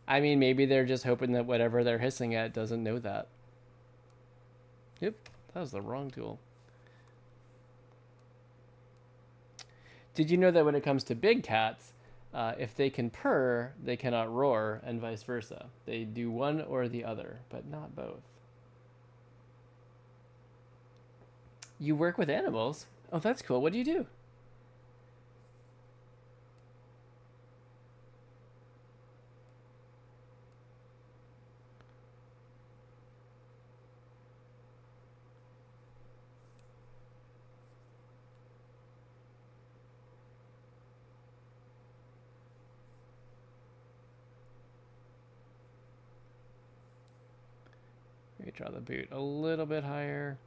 I mean, maybe they're just hoping that whatever they're hissing at doesn't know that. Yep, that was the wrong tool. Did you know that when it comes to big cats, if they can purr, they cannot roar, and vice versa? They do one or the other, but not both. You work with animals? Oh, that's cool. What do you do? Let me draw the boot a little bit higher.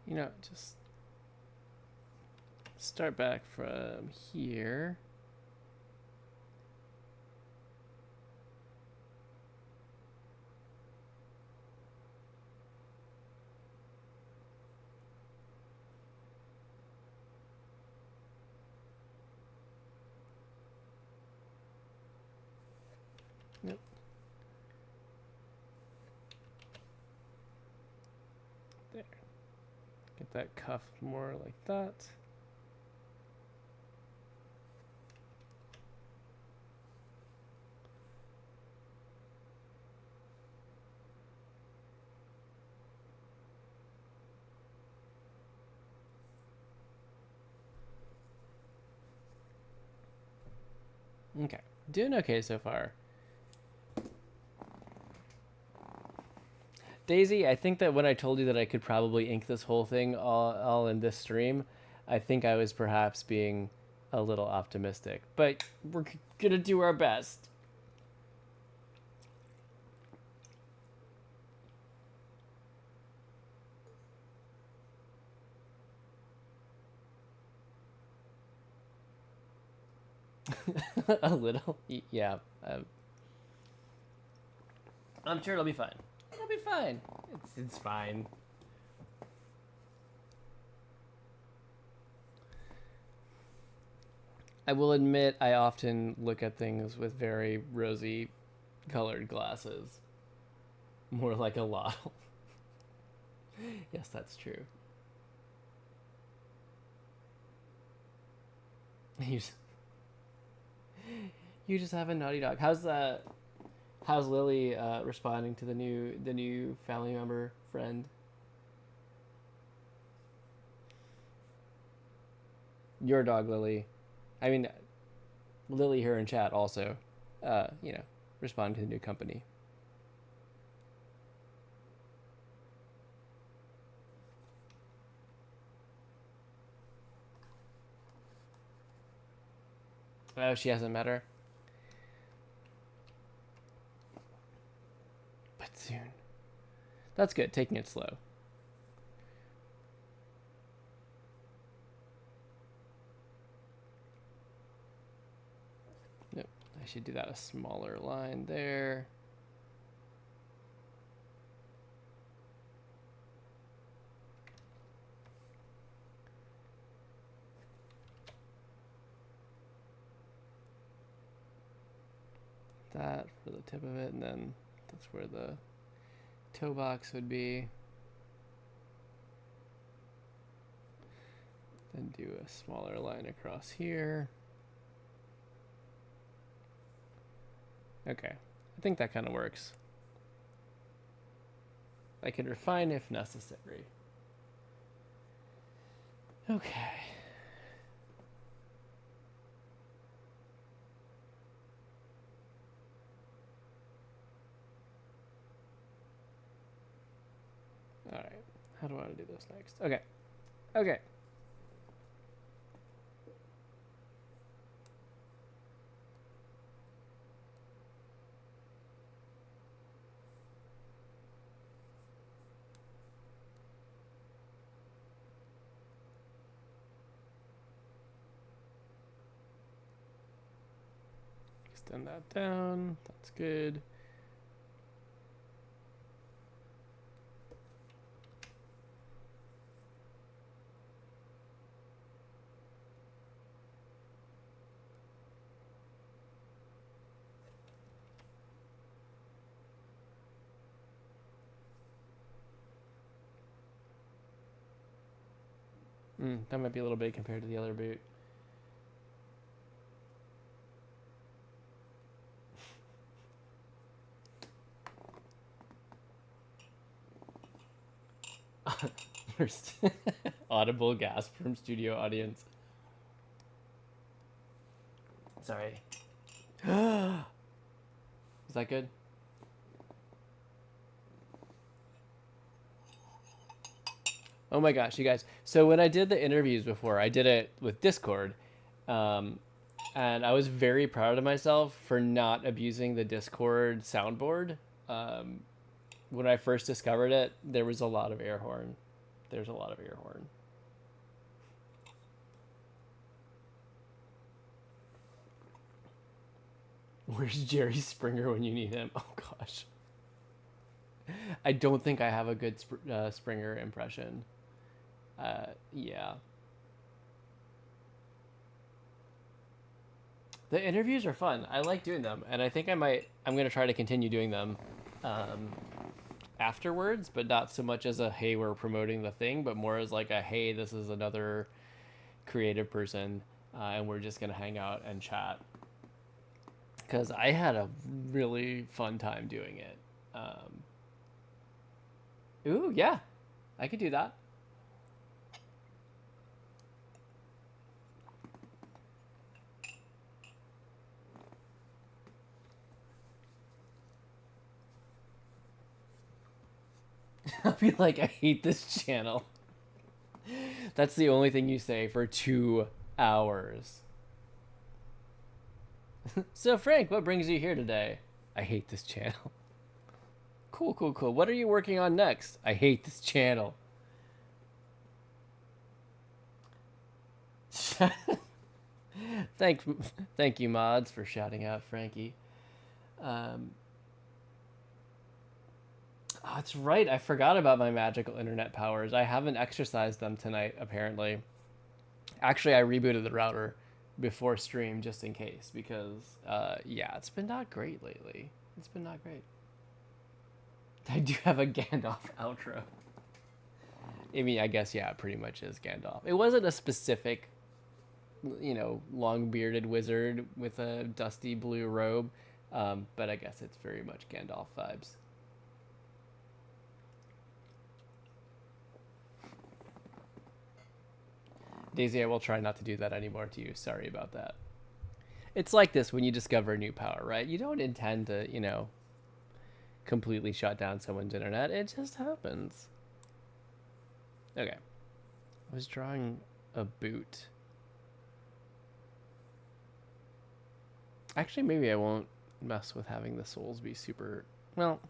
You know, just start back from here. Yep. There. Get that cuff more like that. Okay, doing okay so far. Daisy, I think that when I told you that I could probably ink this whole thing all in this stream, I think I was perhaps being a little optimistic. But we're gonna do our best. A little? Yeah. I'm sure it'll be fine. It'll be fine. It's fine. I will admit I often look at things with very rosy colored glasses. More like a lot. Yes, that's true. You just have a naughty dog. How's Lily responding to the new family member friend? Your dog, Lily. I mean, Lily here in chat also, responding to the new company. Oh, she hasn't met her. But soon. That's good, taking it slow. Nope, I should do that a smaller line there. That for the tip of it, and then that's where the toe box would be. Then do a smaller line across here. Okay, I think that kind of works. I can refine if necessary. Okay. All right. How do I want to do this next? Okay. Okay. Extend that down. That's good. That might be a little big compared to the other boot. First, audible gasp from studio audience. Sorry. Is that good? Oh my gosh, you guys. So when I did the interviews before, I did it with Discord. And I was very proud of myself for not abusing the Discord soundboard. When I first discovered it, there was a lot of air horn. There's a lot of air horn. Where's Jerry Springer when you need him? Oh gosh. I don't think I have a good Springer impression. Yeah. The interviews are fun. I like doing them, and I think I'm gonna try to continue doing them afterwards, but not so much as a hey, we're promoting the thing, but more as like a hey, this is another creative person, and we're just gonna hang out and chat. Because I had a really fun time doing it. Ooh, yeah, I could do that. I'll be like, I hate this channel. That's the only thing you say for 2 hours. So, Frank, what brings you here today? I hate this channel. Cool, cool, cool. What are you working on next? I hate this channel. Thank you, mods, for shouting out Frankie. Oh, that's right. I forgot about my magical internet powers. I haven't exercised them tonight, apparently. Actually, I rebooted the router before stream just in case because, yeah, it's been not great lately. It's been not great. I do have a Gandalf outro. I mean, I guess, yeah, it pretty much is Gandalf. It wasn't a specific, long bearded wizard with a dusty blue robe, but I guess it's very much Gandalf vibes. Daisy, I will try not to do that anymore to you. Sorry about that. It's like this when you discover a new power, right? You don't intend to, completely shut down someone's internet. It just happens. Okay. I was drawing a boot. Actually, maybe I won't mess with having the souls be super... Well,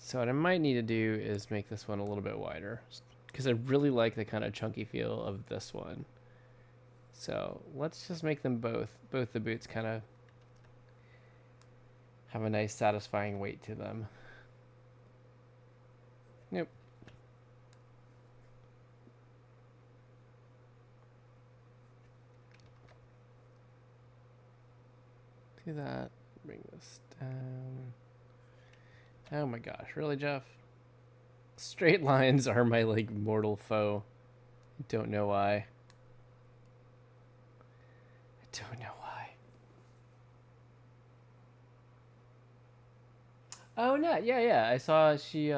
So what I might need to do is make this one a little bit wider because I really like the kind of chunky feel of this one. So let's just make them both the boots kind of have a nice satisfying weight to them. Nope. Do that, bring this down. Oh my gosh, really, Jeff? Straight lines are my, like, mortal foe. I don't know why. I don't know why. Oh, no, yeah. I saw she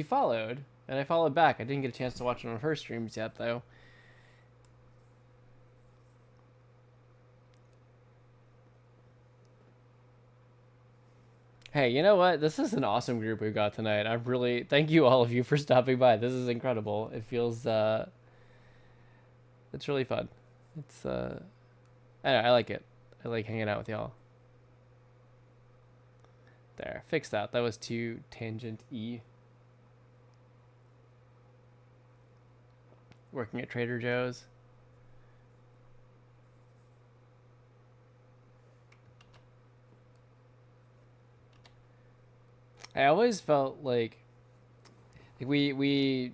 followed, and I followed back. I didn't get a chance to watch one of her streams yet, though. Hey, you know what? This is an awesome group we've got tonight. I really thank you all of you for stopping by. This is incredible. It feels it's really fun. It's I don't know, I like it. I like hanging out with y'all. There, fix that. That was too tangent E. Working at Trader Joe's. I always felt like we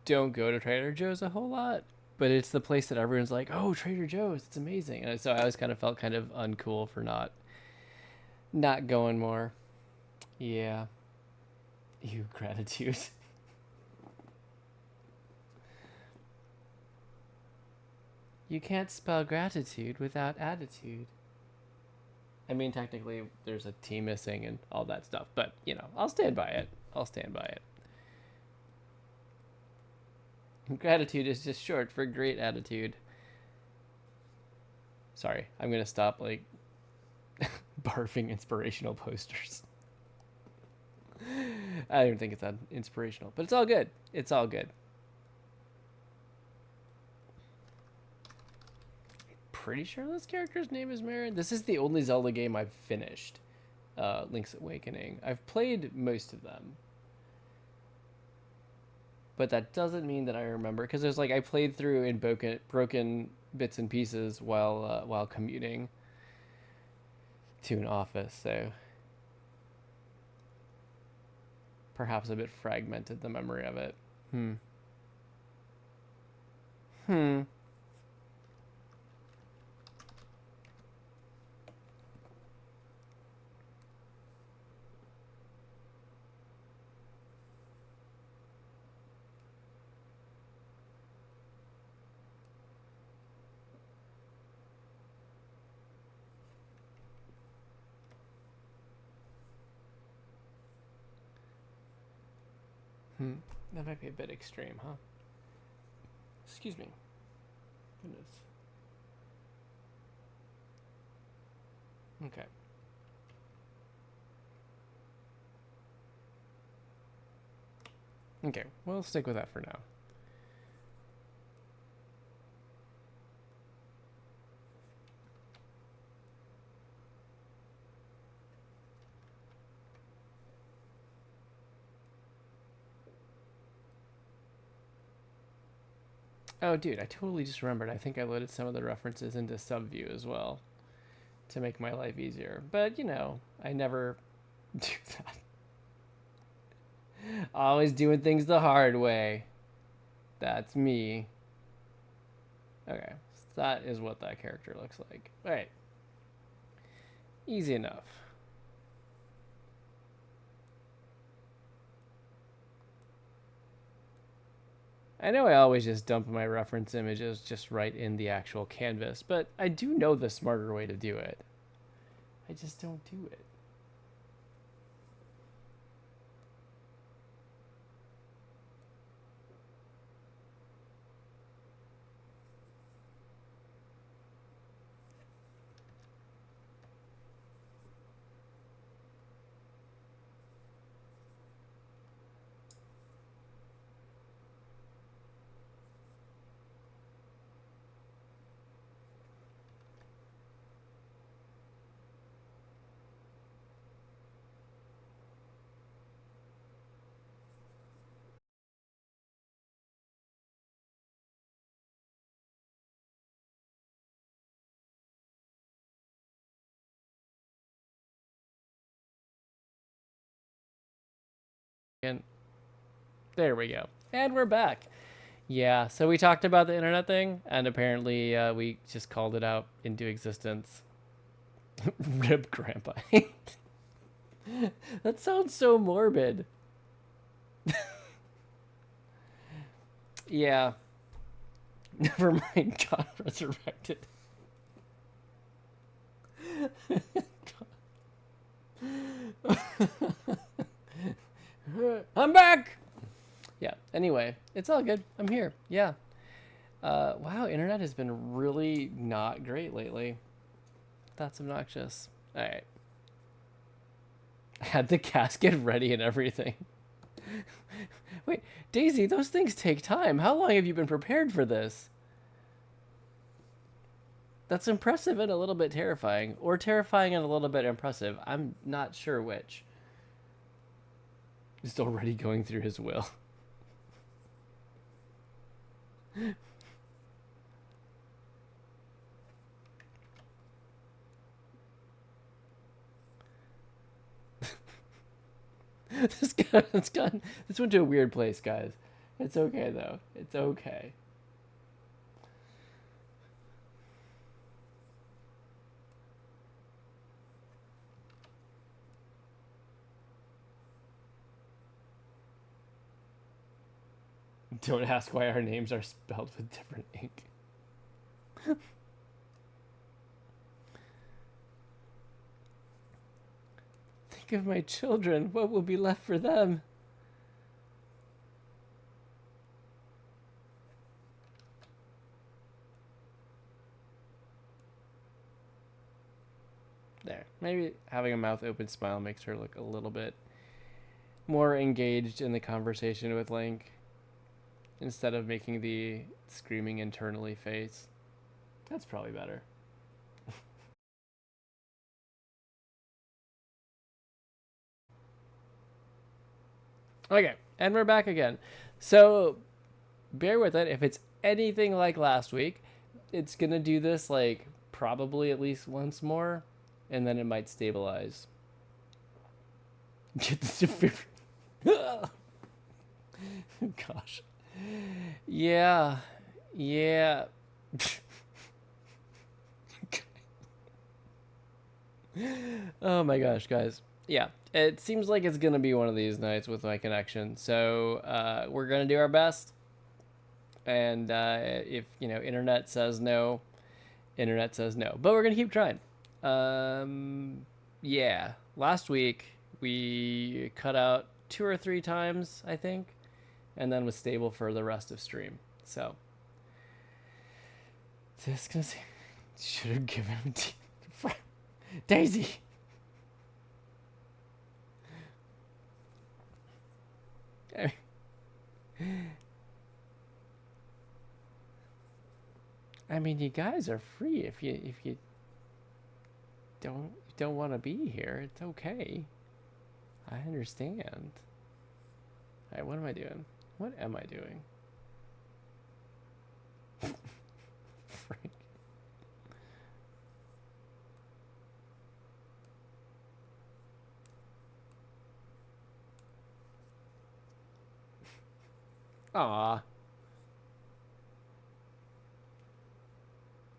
don't go to Trader Joe's a whole lot, but it's the place that everyone's like, "Oh, Trader Joe's, it's amazing." And so I always kind of felt kind of uncool for not going more. Yeah. You gratitude. You can't spell gratitude without attitude. I mean, technically, there's a T missing and all that stuff, but you know, I'll stand by it. I'll stand by it. Gratitude is just short for great attitude. Sorry, I'm gonna stop like barfing inspirational posters. I don't even think it's that inspirational, but it's all good. It's all good. Pretty sure this character's name is Marin. This is the only Zelda game I've finished. Link's Awakening. I've played most of them, but that doesn't mean that I remember, because there's like I played through in broken bits and pieces while commuting to an office, so perhaps a bit fragmented the memory of it. Hmm. Hmm. Hmm. That might be a bit extreme, huh? Excuse me. Goodness. Okay. Okay, we'll stick with that for now. Oh, dude, I totally just remembered. I think I loaded some of the references into SubView as well to make my life easier. But, you know, I never do that. Always doing things the hard way. That's me. Okay, so that is what that character looks like. All right. Easy enough. I know I always just dump my reference images just right in the actual canvas, but I do know the smarter way to do it. I just don't do it. And there we go. And we're back. Yeah, so we talked about the internet thing, and apparently we just called it out into existence. Rip Grandpa. That sounds so morbid. Yeah. Never mind. God resurrected. I'm back. Yeah. Anyway, it's all good. I'm here. Yeah. Wow, internet has been really not great lately. That's obnoxious. All right. I had the casket ready and everything. Wait, Daisy, those things take time. How long have you been prepared for this? That's impressive and a little bit terrifying. Or terrifying and a little bit impressive. I'm not sure which. He's already going through his will. This went to a weird place, guys. It's okay though. It's okay. Don't ask why our names are spelled with different ink. Think of my children. What will be left for them? There. Maybe having a mouth open smile makes her look a little bit more engaged in the conversation with Link instead of making the screaming internally face. That's probably better. Okay, and we're back again. So bear with it. If it's anything like last week, it's gonna do this like probably at least once more, and then it might stabilize. Get the gosh. Yeah. Yeah. Oh my gosh, guys. Yeah, it seems like it's gonna be one of these nights with my connection. So we're gonna do our best. And if internet says no, internet says no. But we're gonna keep trying. Yeah. Last week we cut out 2 or 3 times, I think, and then was stable for the rest of stream. So this gonna say, should have given him Daisy. I mean, you guys are free if you don't want to be here. It's okay. I understand. All right, what am I doing? What am I doing? Frank. Aw.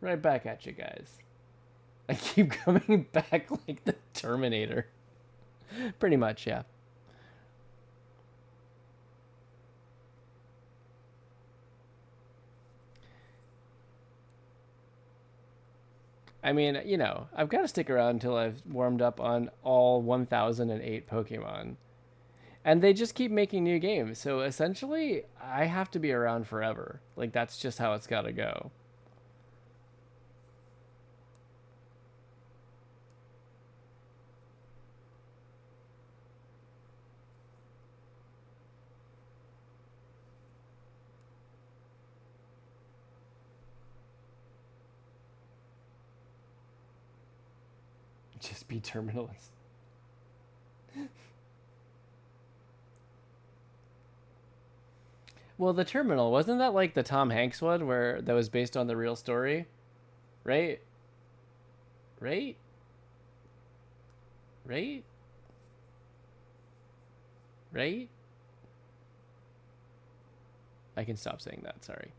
Right back at you guys. I keep coming back like the Terminator. Pretty much, yeah. I mean, I've got to stick around until I've warmed up on all 1008 Pokemon. And they just keep making new games. So essentially, I have to be around forever. Like, that's just how it's got to go. Just be terminalist. Well, the Terminal, wasn't that like the Tom Hanks one where that was based on the real story? Right? Right? Right? Right? I can stop saying that, sorry.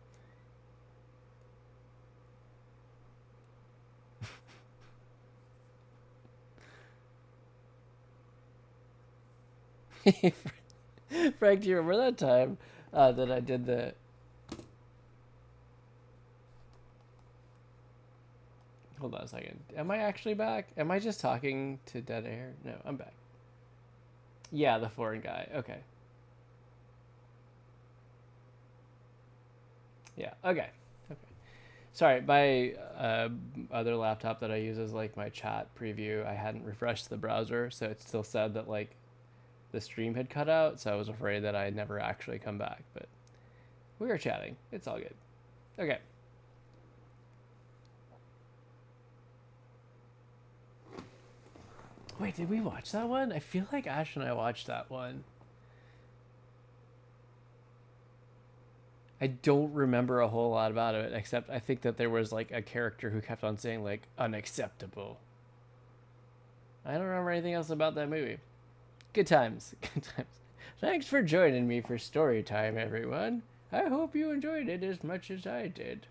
Frank, do you remember that time that I did the... Hold on a second. Am I actually back? Am I just talking to dead air? No, I'm back. Yeah, the foreign guy. Okay. Yeah, okay. Okay. Sorry, my other laptop that I use as like my chat preview, I hadn't refreshed the browser, so it still said that like the stream had cut out, so I was afraid that I'd never actually come back, but we were chatting. It's all good. Okay. Wait, did we watch that one? I feel like Ash and I watched that one. I don't remember a whole lot about it, except I think that there was like a character who kept on saying like unacceptable. I don't remember anything else about that movie. Good times. Good times. Thanks for joining me for story time, everyone. I hope you enjoyed it as much as I did.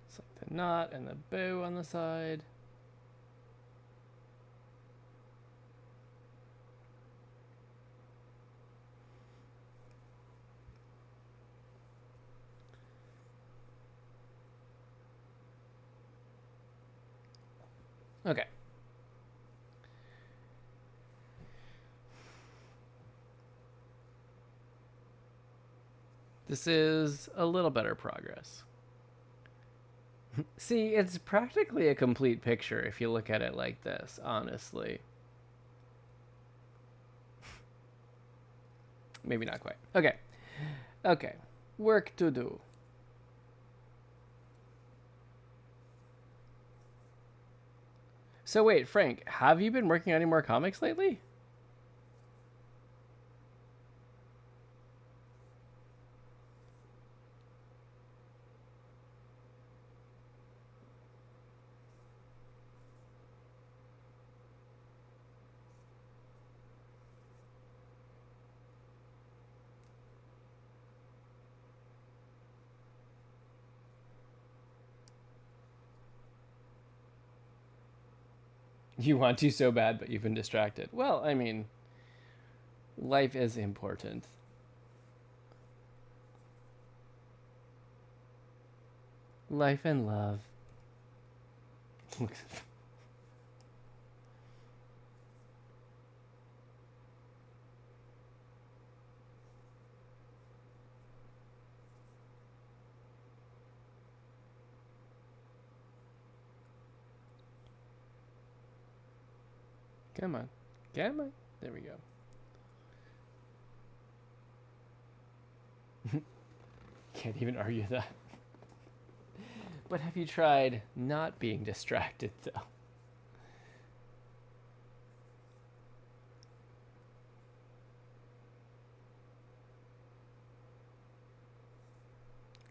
It's like the knot and the bow on the side. Okay. This is a little better progress. See, it's practically a complete picture if you look at it like this, honestly. Maybe not quite. Okay. Okay. Work to do. So wait, Frank, have you been working on any more comics lately? You want to so bad, but you've been distracted. Well, I mean, life is important. Life and love. Come on. Come on. There we go. Can't even argue that. But have you tried not being distracted, though?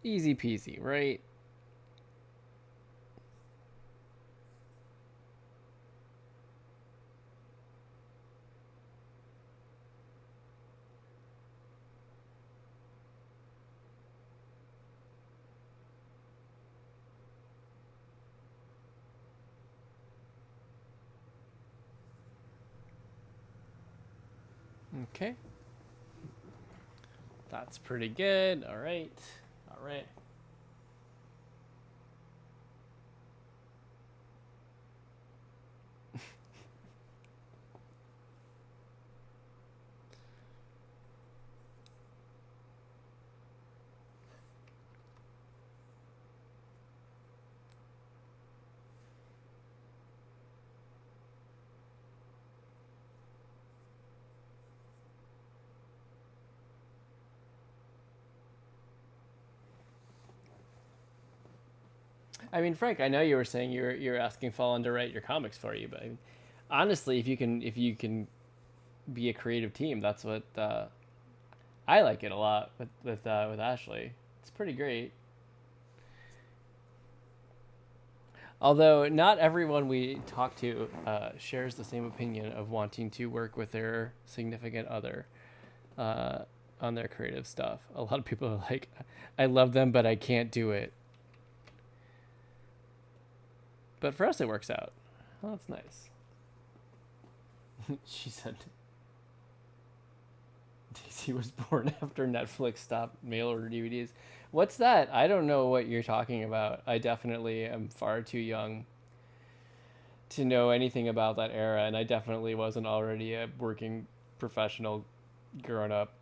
Easy peasy, right? Okay. That's pretty good. All right. All right. I mean, Frank, I know you were saying you're asking Fallen to write your comics for you, but I mean, honestly, if you can be a creative team, that's what I like it a lot with Ashley. It's pretty great. Although not everyone we talk to shares the same opinion of wanting to work with their significant other on their creative stuff. A lot of people are like, I love them, but I can't do it. But for us, it works out. Well, that's nice. She said Daisy was born after Netflix stopped mail order DVDs. What's that? I don't know what you're talking about. I definitely am far too young to know anything about that era, and I definitely wasn't already a working professional growing up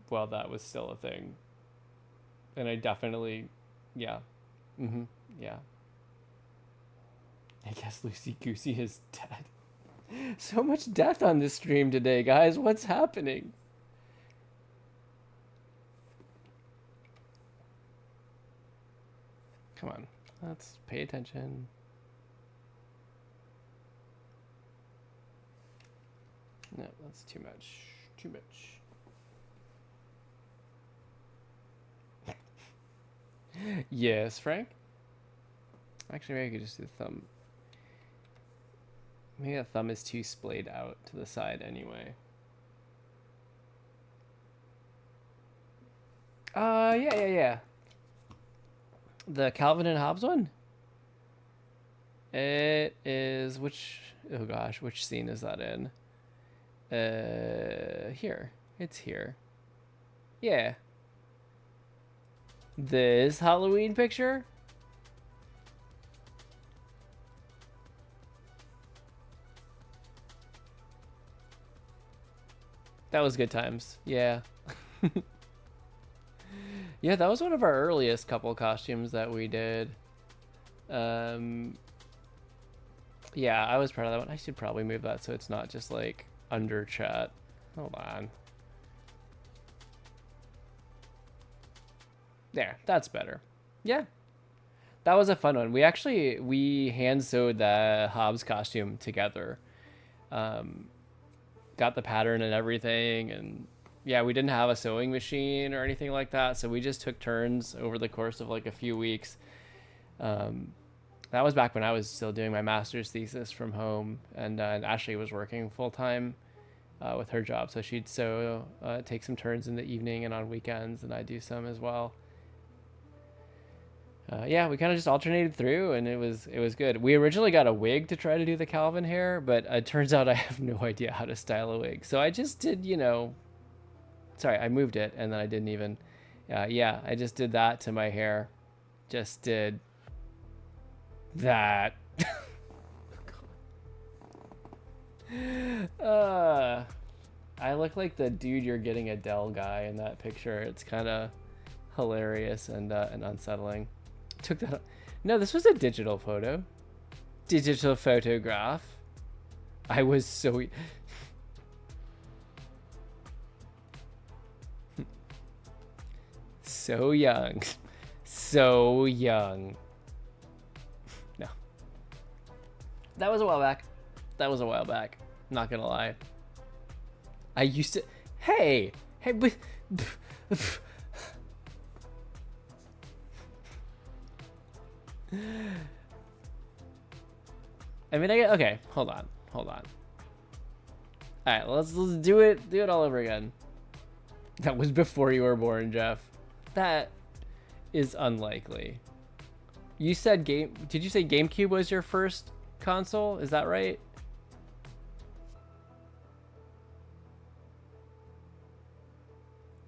while that was still a thing. And I definitely, yeah. Yeah. I guess Lucy Goosey is dead. So much death on this stream today, guys. What's happening? Come on. Let's pay attention. No, that's too much. Too much. Yes, Frank? Actually, maybe I could just do the thumb. Maybe the thumb is too splayed out to the side anyway. Yeah. The Calvin and Hobbes one? It is, which scene is that in? Here. It's here. Yeah. This Halloween picture? That was good times. Yeah. Yeah, that was one of our earliest couple costumes that we did. Yeah, I was proud of that one. I should probably move that so it's not just like under chat. Hold on. There, that's better. Yeah. That was a fun one. We hand sewed the Hobbs costume together. Got the pattern and everything, and yeah, we didn't have a sewing machine or anything like that, so we just took turns over the course of like a few weeks. That was back when I was still doing my master's thesis from home, and Ashley was working full-time with her job, so she'd sew, take some turns in the evening and on weekends, and I'd do some as well. Yeah, we kind of just alternated through, and it was good. We originally got a wig to try to do the Calvin hair, but it turns out I have no idea how to style a wig. So I just did, sorry, I moved it, and then I didn't even, yeah, I just did that to my hair. Just did that. I look like the dude you're getting Adele guy in that picture. It's kind of hilarious and unsettling. Took that. No, this was a digital photo. Digital photograph. I was so. So young. So young. No. That was a while back. Not gonna lie. I used to. Hey, but. I mean, okay, hold on. All right, let's do it all over again. That was before you were born, Jeff. That is unlikely. You said did you say GameCube was your first console? Is that right?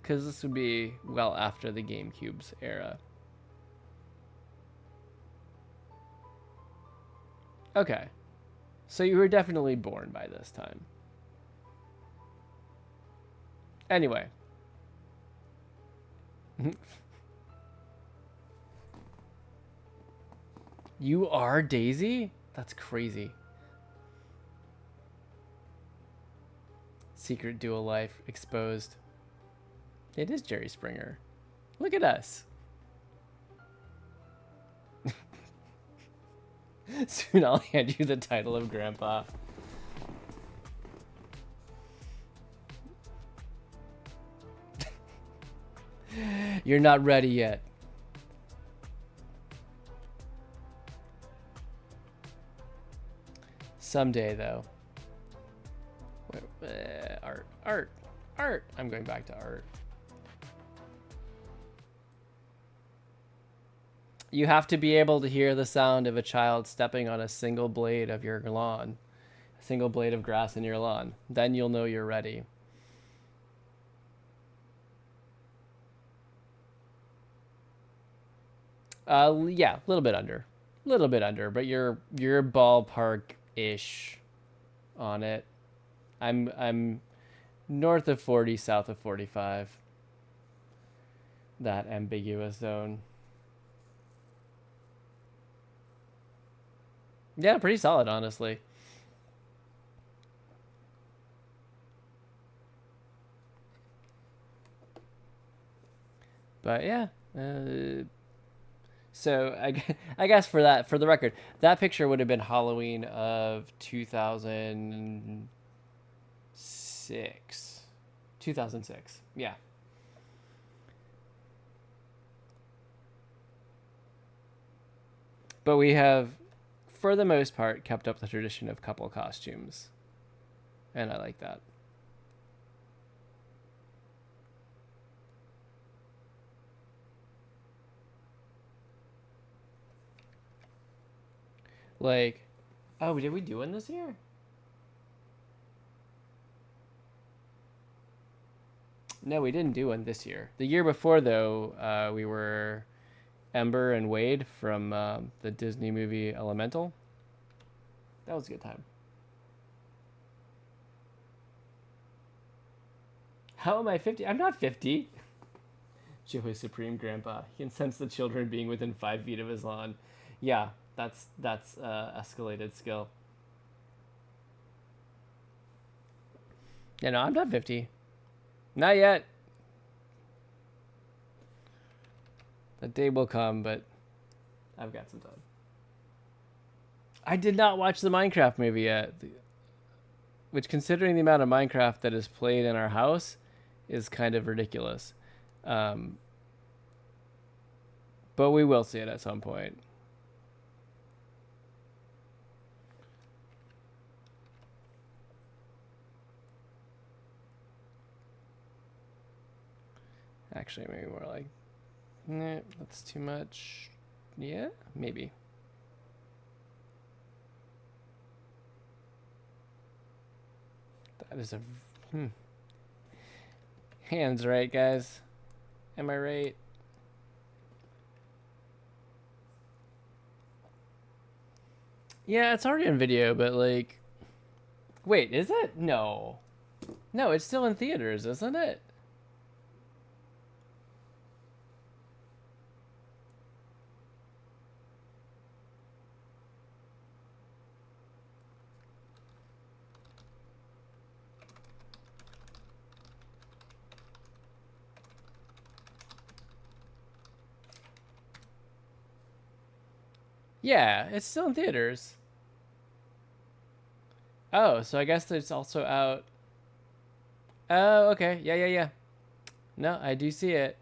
Because this would be well after the GameCube's era. Okay. So you were definitely born by this time. Anyway. You are Daisy? That's crazy. Secret dual life exposed. It is Jerry Springer. Look at us. Soon I'll hand you the title of Grandpa. You're not ready yet. Someday, though. Art. I'm going back to art. You have to be able to hear the sound of a child stepping on a single blade of your lawn, a single blade of grass in your lawn. Then you'll know you're ready. Yeah, a little bit under, but you're ballpark-ish on it. I'm north of 40, south of 45. That ambiguous zone. Yeah, pretty solid, honestly. But yeah, so I guess for the record, that picture would have been Halloween of 2006. 2006, yeah. But we have, for the most part, kept up the tradition of couple costumes. And I like that. Like, oh, did we do one this year? No, we didn't do one this year. The year before, though, we were Ember and Wade from the Disney movie Elemental. That was a good time. How am I 50? I'm not 50. Joey Supreme Grandpa. He can sense the children being within 5 feet of his lawn. Yeah, that's escalated skill. Yeah, no, I'm not 50. Not yet. The day will come, but I've got some time. I did not watch the Minecraft movie yet, which, considering the amount of Minecraft that is played in our house, is kind of ridiculous. But we will see it at some point. Actually, maybe more like, nah, that's too much. Yeah, maybe. That is a... Hands right, guys. Am I right? Yeah, it's already on video, but like... Wait, is it? No. No, it's still in theaters, isn't it? Yeah, it's still in theaters. Oh, so I guess it's also out. Oh, okay. Yeah. No, I do see it.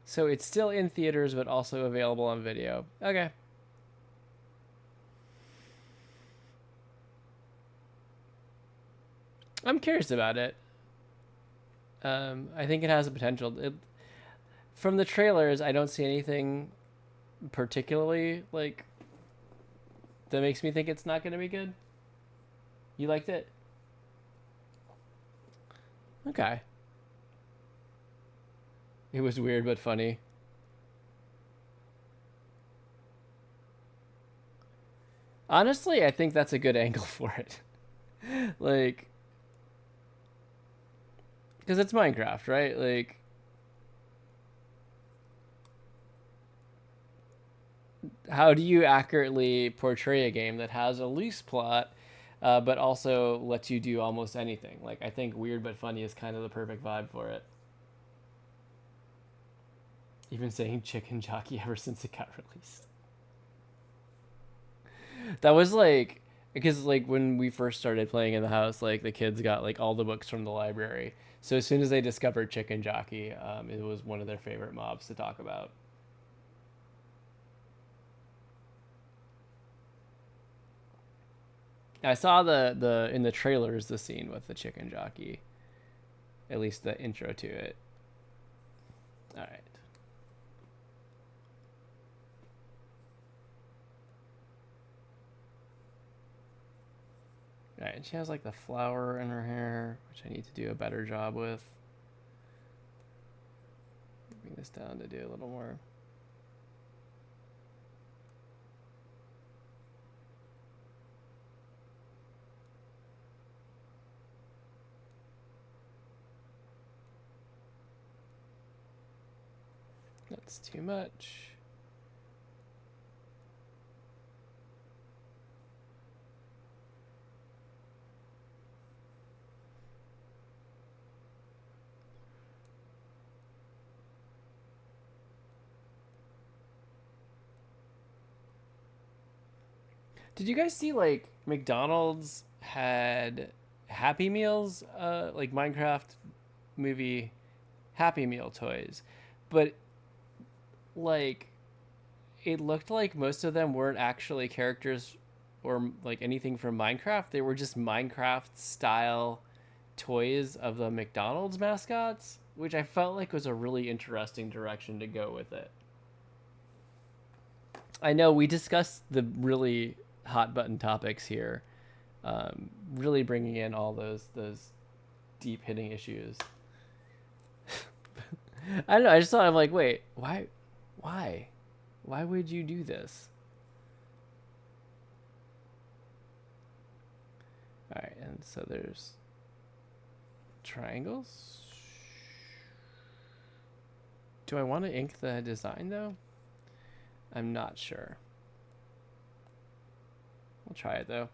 So it's still in theaters, but also available on video. Okay. I'm curious about it. I think it has a potential. From the trailers, I don't see anything particularly like that makes me think it's not going to be good. You liked it? Okay. It was weird but funny. Honestly, I think that's a good angle for it. Like, because it's Minecraft, right? Like, how do you accurately portray a game that has a loose plot, but also lets you do almost anything? Like, I think weird but funny is kind of the perfect vibe for it. Even saying chicken jockey ever since it got released. That was like, because like when we first started playing in the house, like the kids got like all the books from the library. So as soon as they discovered chicken jockey, it was one of their favorite mobs to talk about. I saw the in the trailers the scene with the chicken jockey. At least the intro to it. All right. All right, and she has like the flower in her hair, which I need to do a better job with. Bring this down to do a little more. That's too much. Did you guys see like McDonald's had Happy Meals, like Minecraft movie Happy Meal toys, but like it looked like most of them weren't actually characters or like anything from Minecraft. They were just Minecraft style toys of the McDonald's mascots, which I felt like was a really interesting direction to go with it. I know we discussed the really hot button topics here, really bringing in all those deep hitting issues. I don't know. I just thought I'm like, wait, why would you do this? All right, and so there's triangles. Do I want to ink the design though? I'm not sure. We'll try it though.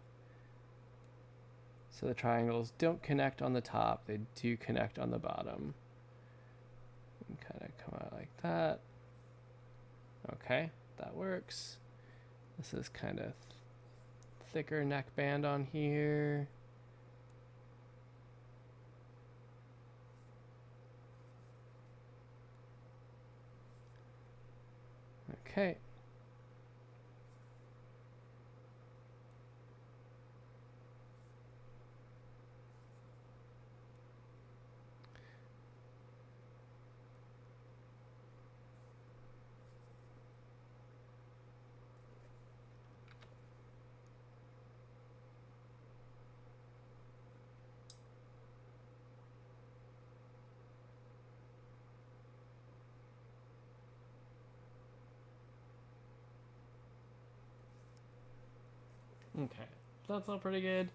So the triangles don't connect on the top, they do connect on the bottom. And kind of come out like that. Okay, that works. This is kind of thicker neckband on here. Okay. Okay, that's all pretty good.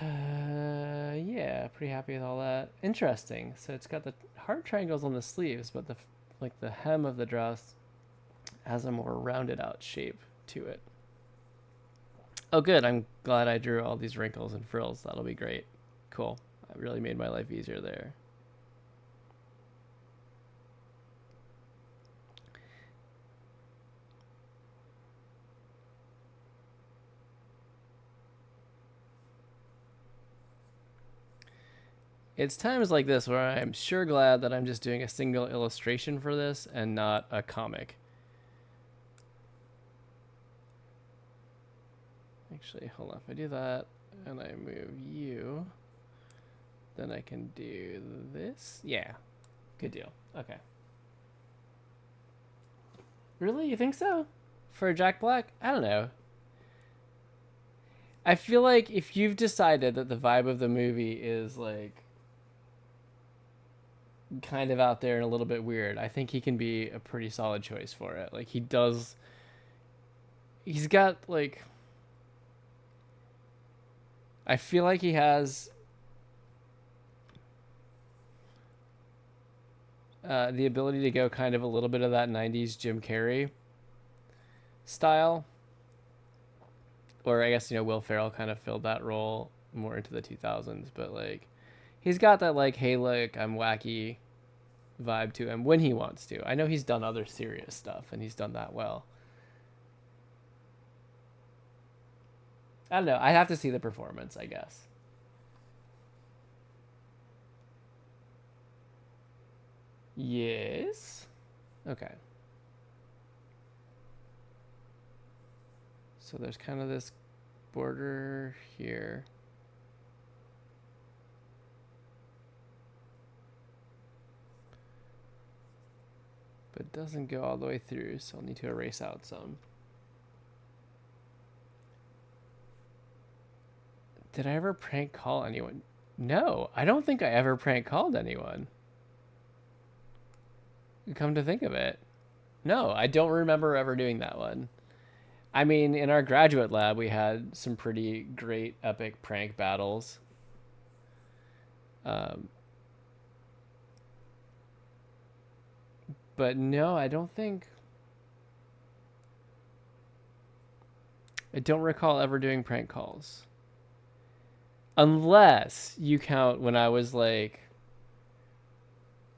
Yeah, pretty happy with all that. Interesting. So it's got the heart triangles on the sleeves, but the hem of the dress has a more rounded out shape to it. Oh, good. I'm glad I drew all these wrinkles and frills. That'll be great. Cool. I really made my life easier there. It's times like this where I'm sure glad that I'm just doing a single illustration for this and not a comic. Actually, hold on. If I do that and I move you, then I can do this. Yeah, good deal. Okay. Really? You think so? For Jack Black? I don't know. I feel like if you've decided that the vibe of the movie is like kind of out there and a little bit weird, I think he can be a pretty solid choice for it. Like he's got like, I feel like he has the ability to go kind of a little bit of that 90s Jim Carrey style. Or I guess, Will Ferrell kind of filled that role more into the 2000s, but like he's got that like, hey, look, I'm wacky vibe to him when he wants to. I know he's done other serious stuff and he's done that well. I don't know. I have to see the performance, I guess. Yes. Okay. So there's kind of this border here. But it doesn't go all the way through, so I'll need to erase out some. Did I ever prank call anyone? No, I don't think I ever prank called anyone. Come to think of it. No, I don't remember ever doing that one. I mean, in our graduate lab, we had some pretty great epic prank battles. But no, I don't recall ever doing prank calls. Unless you count when I was like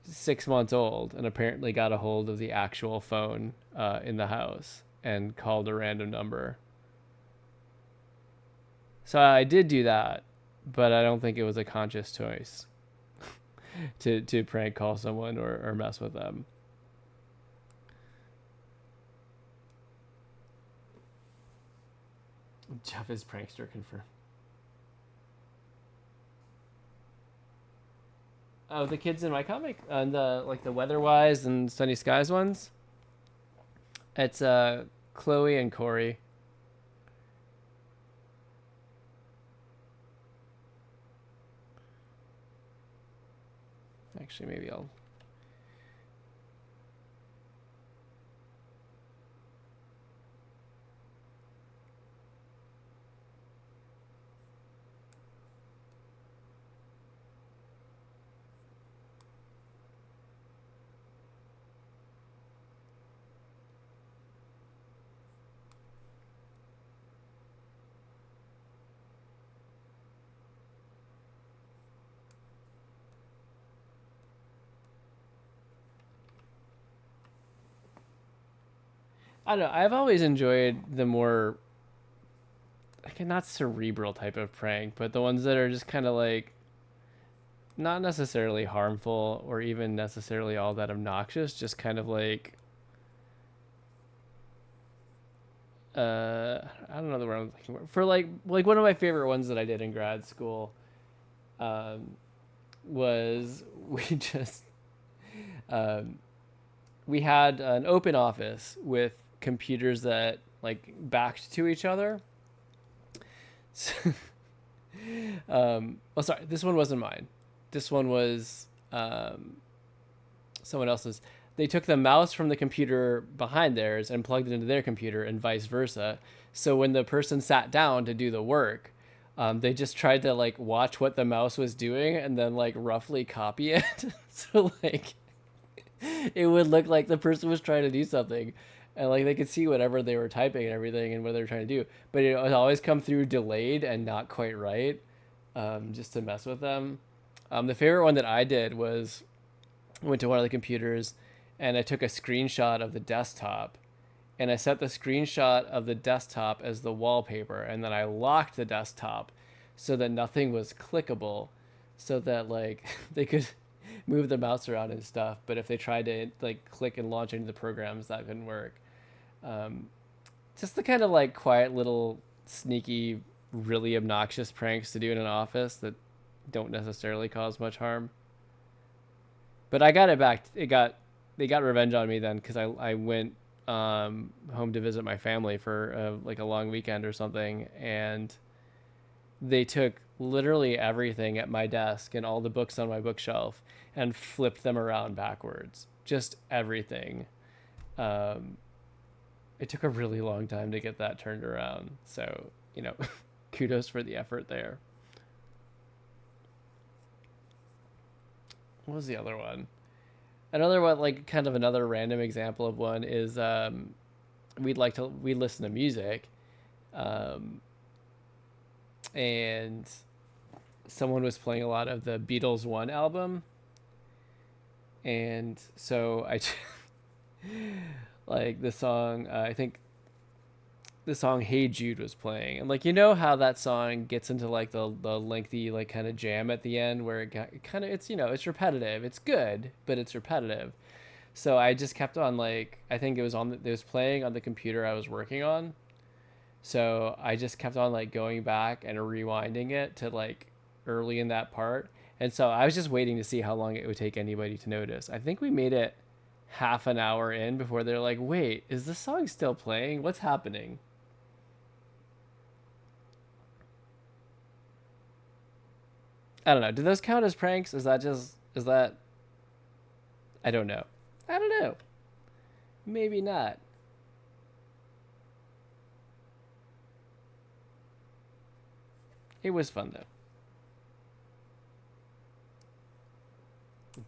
6 months old and apparently got a hold of the actual phone in the house and called a random number. So I did do that, but I don't think it was a conscious choice to prank call someone or mess with them. Jeff is prankster confirmed. Oh, the kids in my comic, and the Weatherwise and Sunny Skies ones. It's Chloe and Corey. Actually, maybe I'll. I don't know. I've always enjoyed the more, like, not cerebral type of prank, but the ones that are just kind of like not necessarily harmful or even necessarily all that obnoxious, just kind of like I don't know the word I'm looking for. Like one of my favorite ones that I did in grad school was we just we had an open office with computers that like backed to each other. So, well, sorry, this one wasn't mine. This one was someone else's. They took the mouse from the computer behind theirs and plugged it into their computer and vice versa. So when the person sat down to do the work, they just tried to like watch what the mouse was doing and then like roughly copy it. So like it would look like the person was trying to do something and like they could see whatever they were typing and everything and what they were trying to do, but it would always come through delayed and not quite right, just to mess with them. The favorite one that I did was I went to one of the computers and I took a screenshot of the desktop and I set the screenshot of the desktop as the wallpaper, and then I locked the desktop so that nothing was clickable, so that like they could move the mouse around and stuff, but if they tried to like click and launch into the programs, that couldn't work. Just the kind of like quiet little sneaky, really obnoxious pranks to do in an office that don't necessarily cause much harm. But I got it back. They got revenge on me then, because I went home to visit my family for like a long weekend or something, and they took literally everything at my desk and all the books on my bookshelf and flipped them around backwards. Just everything. It took a really long time to get that turned around. So, you know, kudos for the effort there. What was the other one? Another one, like kind of another random example of one is we listen to music, and someone was playing a lot of the Beatles One album, and so I like the song, I think the song Hey Jude was playing, and like, you know how that song gets into like the lengthy like kind of jam at the end where it kind of, it's, you know, it's repetitive, it's good, but it's repetitive. So I just kept on, like, I think it was playing on the computer I was working on, So I just kept on like going back and rewinding it to like early in that part. And so I was just waiting to see how long it would take anybody to notice. I think we made it half an hour in before they're like, wait, is this song still playing? What's happening? I don't know. Do those count as pranks? Is that, I don't know. I don't know. Maybe not. It was fun though.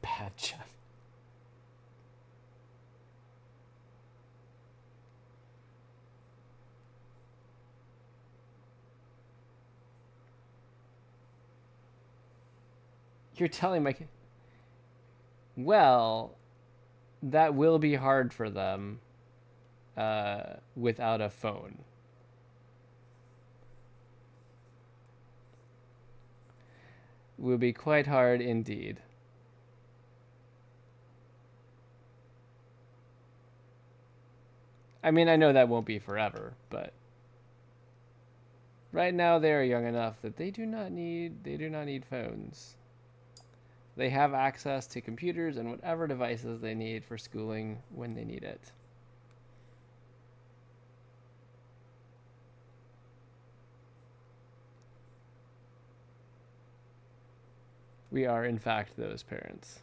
Bad job. You're telling my kid. Well, that will be hard for them without a phone. Will be quite hard indeed. I mean, I know that won't be forever, but right now they are young enough that they do not need phones. They have access to computers and whatever devices they need for schooling when they need it. We are, in fact, those parents.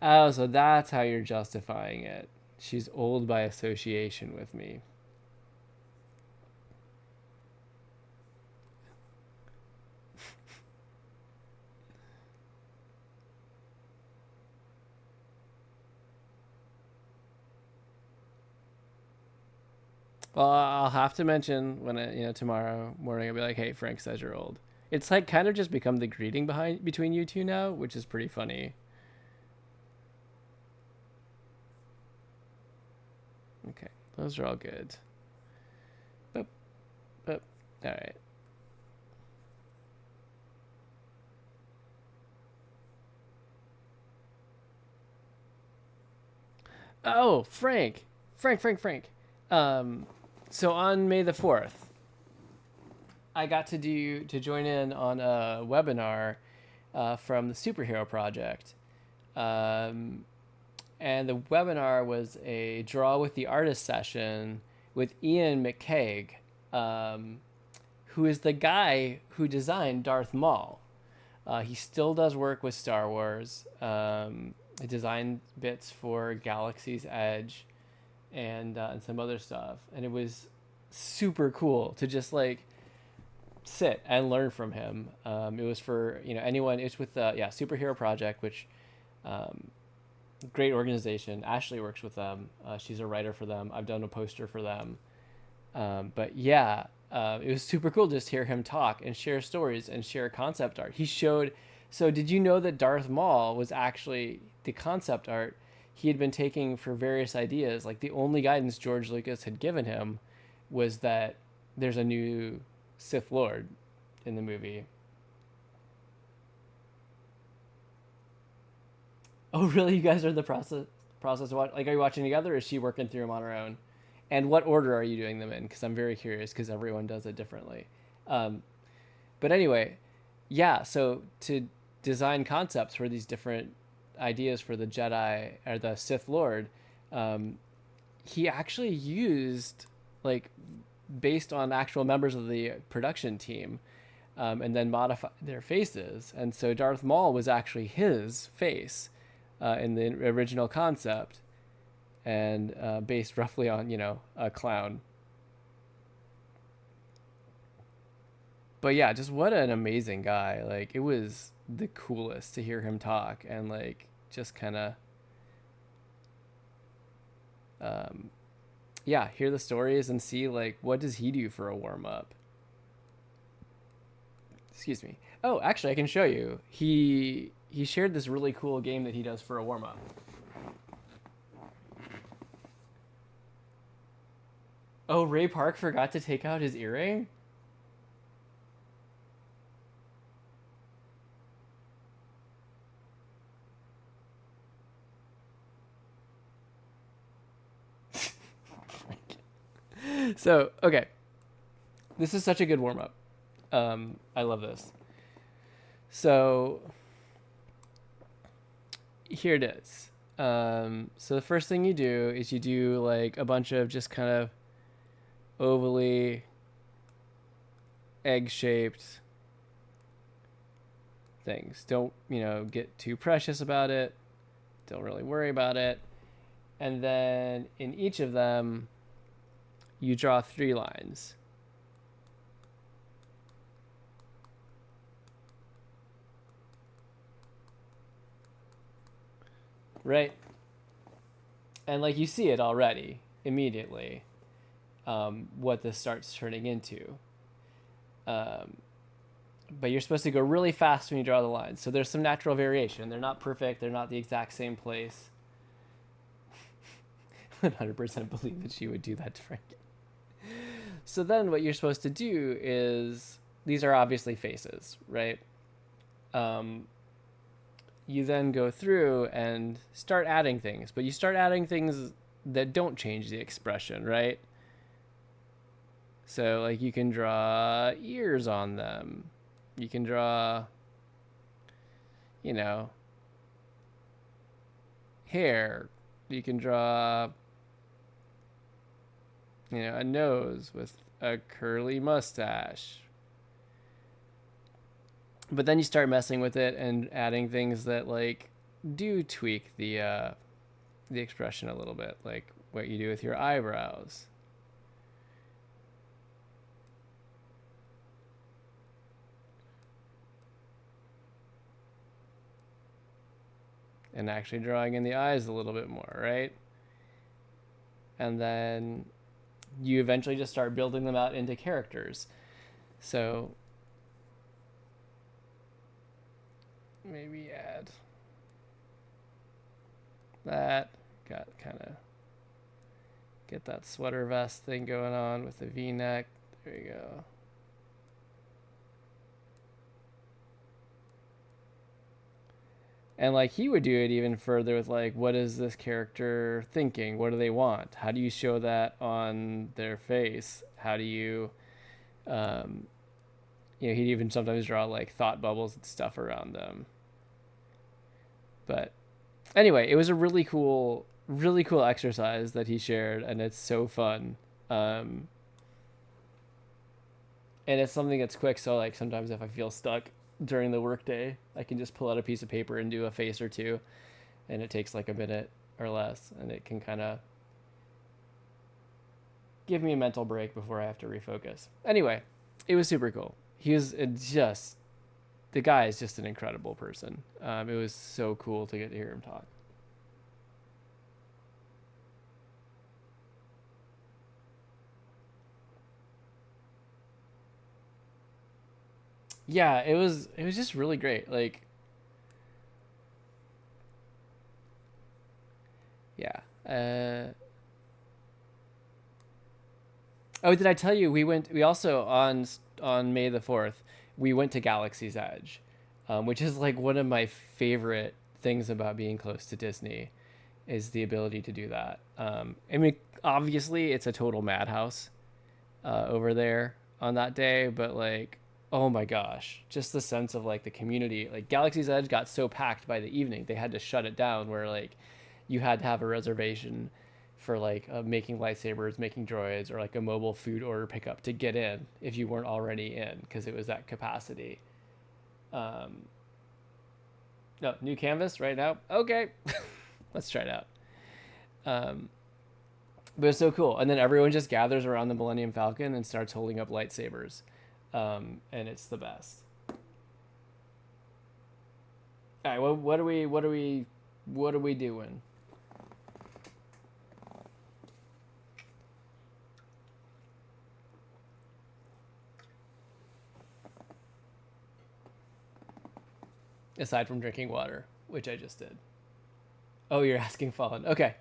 Oh, so that's how you're justifying it. She's old by association with me. Well, I'll have to mention when tomorrow morning I'll be like, "Hey, Frank says you're old." It's like kind of just become the greeting behind between you two now, which is pretty funny. Okay, those are all good. Boop, boop. All right. Oh, Frank. Um, so on May the 4th, I got to join in on a webinar from the Superhero Project. Um, and the webinar was a draw with the artist session with Ian McCaig, um, who is the guy who designed Darth Maul. He still does work with Star Wars. He designed bits for Galaxy's Edge and some other stuff, and it was super cool to just like sit and learn from him. It was for anyone. It's with Superhero Project, which um, great organization. Ashley works with them. She's a writer for them. I've done a poster for them. But yeah, it was super cool to just hear him talk and share stories and share concept art. He showed. So did you know that Darth Maul was actually the concept art he had been taking for various ideas? Like the only guidance George Lucas had given him was that there's a new Sith Lord in the movie. Oh, really? You guys are in the process of like, are you watching together, or is she working through them on her own? And what order are you doing them in? Because I'm very curious, because everyone does it differently. Um, but anyway, yeah. So to design concepts for these different ideas for the Jedi or the Sith Lord, um, he actually used like based on actual members of the production team, and then modified their faces. And so Darth Maul was actually his face in the original concept, and based roughly on a clown. But yeah, just what an amazing guy! Like it was the coolest to hear him talk and like just kind of um, yeah, hear the stories and see like what does he do for a warm up. Excuse me. Oh, actually, I can show you. He shared this really cool game that he does for a warm up. Oh, Ray Park forgot to take out his earring? So, okay. This is such a good warm-up. I love this. So, here it is. So the first thing you do is you do like a bunch of just kind of ovally egg-shaped things. Don't, get too precious about it. Don't really worry about it. And then in each of them, you draw 3 lines. Right? And like you see it already immediately, what this starts turning into. But you're supposed to go really fast when you draw the lines. So there's some natural variation. They're not perfect. They're not the exact same place. 100% believe that she would do that to Frank. So then what you're supposed to do is, these are obviously faces, right? You then go through and start adding things, but you start adding things that don't change the expression, right? So like you can draw ears on them. You can draw, hair. You can draw, a nose with a curly mustache. But then you start messing with it and adding things that like do tweak the expression a little bit, like what you do with your eyebrows. And actually drawing in the eyes a little bit more, right? And then you eventually just start building them out into characters. So maybe add that. Got kind of get that sweater vest thing going on with the V-neck. There you go. And like he would do it even further with like, what is this character thinking? What do they want? How do you show that on their face? How do you, he'd even sometimes draw like thought bubbles and stuff around them. But anyway, it was a really cool exercise that he shared, and it's so fun. And it's something that's quick. So like sometimes if I feel stuck during the workday, I can just pull out a piece of paper and do a face or two, and it takes like a minute or less, and it can kind of give me a mental break before I have to refocus. Anyway, it was super cool. The guy is just an incredible person. It was so cool to get to hear him talk. Yeah, it was just really great. Like, yeah. Oh, did I tell you we also on May the 4th, we went to Galaxy's Edge, which is like one of my favorite things about being close to Disney, is the ability to do that. I mean, obviously it's a total madhouse over there on that day, but like, oh my gosh, just the sense of like the community. Like Galaxy's Edge got so packed by the evening, they had to shut it down, where like you had to have a reservation for like making lightsabers, making droids, or like a mobile food order pickup to get in if you weren't already in, because it was at capacity. No, new canvas right now. Okay, let's try it out. But it's so cool, and then everyone just gathers around the Millennium Falcon and starts holding up lightsabers, and it's the best. All right, what are we doing? Aside from drinking water, which I just did. Oh, you're asking Fallen. Okay.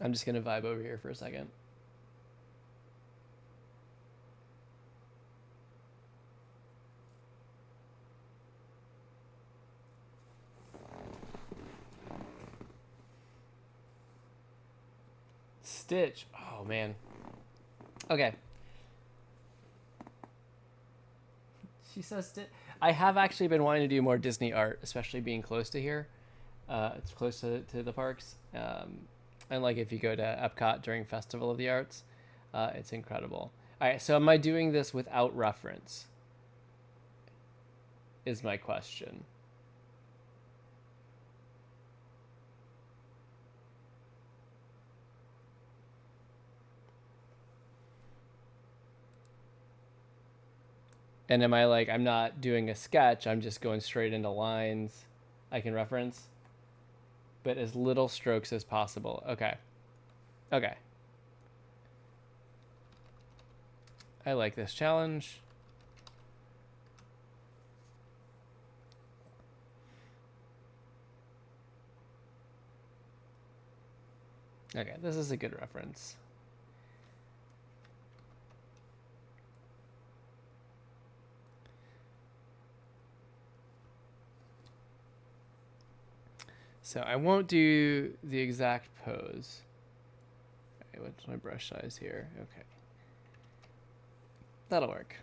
I'm just going to vibe over here for a second. Stitch. Oh, man. Okay. She says Stitch. I have actually been wanting to do more Disney art, especially being close to here. It's close to the parks. And like if you go to Epcot during Festival of the Arts, it's incredible. All right, so am I doing this without reference? Is my question. And am I like, I'm not doing a sketch, I'm just going straight into lines I can reference? But as little strokes as possible. Okay. Okay. I like this challenge. Okay, this is a good reference. So I won't do the exact pose. Okay, what's my brush size here? Okay. That'll work.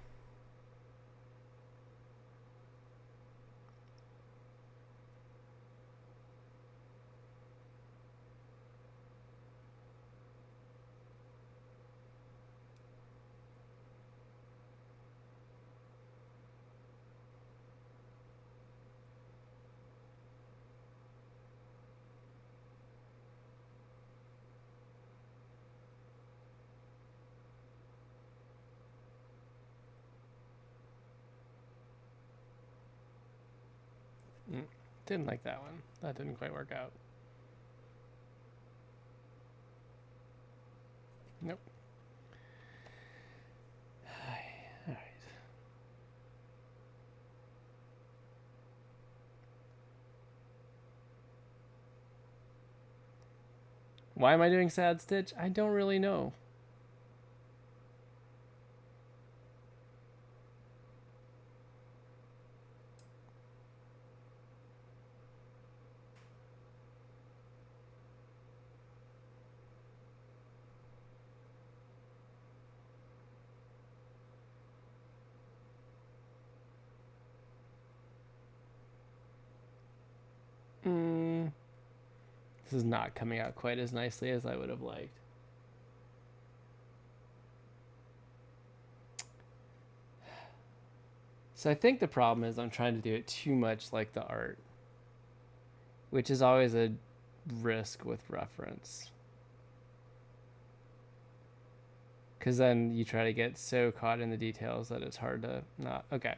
Didn't like that one. That didn't quite work out. Nope. All right. Why am I doing Sad Stitch? I don't really know. This is not coming out quite as nicely as I would have liked. So I think the problem is I'm trying to do it too much like the art, which is always a risk with reference. Because then you try to get so caught in the details that it's hard to not. Okay.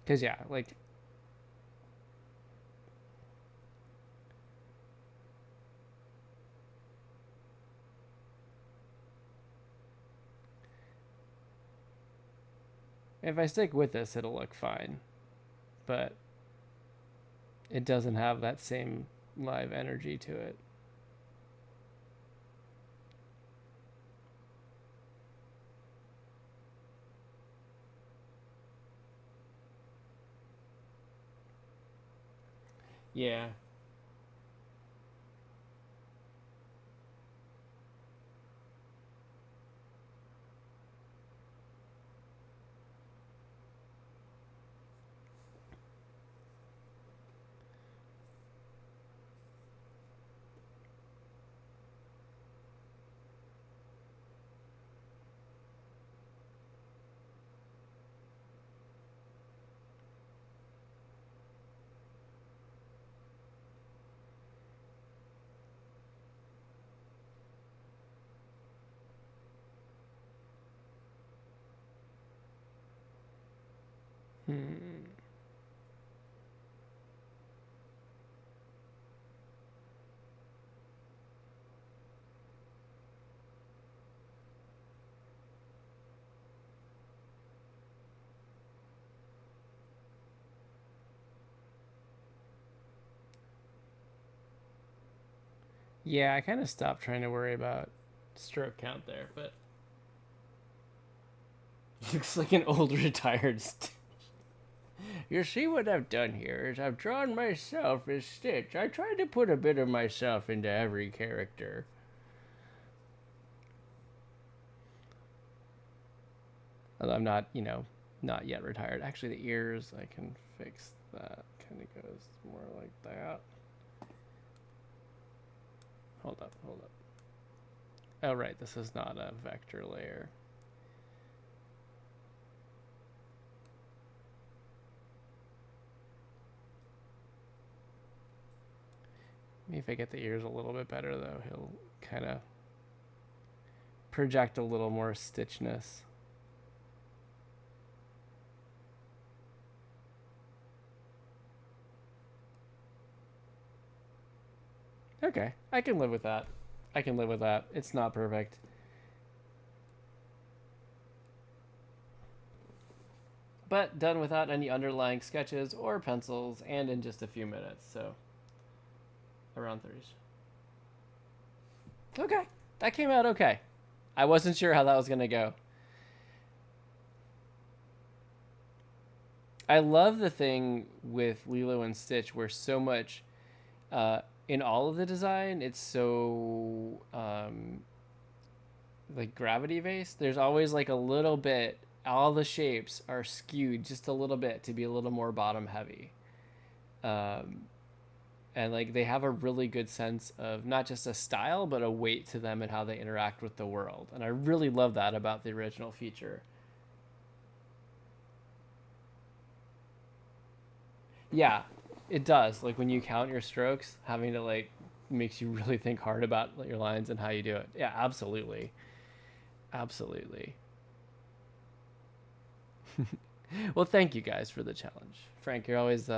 Because, yeah, like, if I stick with this, it'll look fine. But it doesn't have that same live energy to it. Yeah. Yeah, I kind of stopped trying to worry about stroke count there, but looks like an old retired You see what I've done here is I've drawn myself as Stitch. I tried to put a bit of myself into every character. Although I'm not, not yet retired. Actually, the ears, I can fix that. Kind of goes more like that. Hold up. Oh, right, this is not a vector layer. Maybe if I get the ears a little bit better, though, he'll kind of project a little more stitchness. Okay, I can live with that. It's not perfect. But done without any underlying sketches or pencils and in just a few minutes, so around 30s. Okay, that came out okay. I wasn't sure how that was going to go. I love the thing with Lilo and Stitch where so much in all of the design, it's so like gravity based. There's always like a little bit, all the shapes are skewed just a little bit to be a little more bottom heavy. And like they have a really good sense of not just a style, but a weight to them and how they interact with the world. And I really love that about the original feature. Yeah, it does. Like when you count your strokes, having to like makes you really think hard about your lines and how you do it. Yeah, absolutely. Absolutely. Well, thank you guys for the challenge. Frank, you always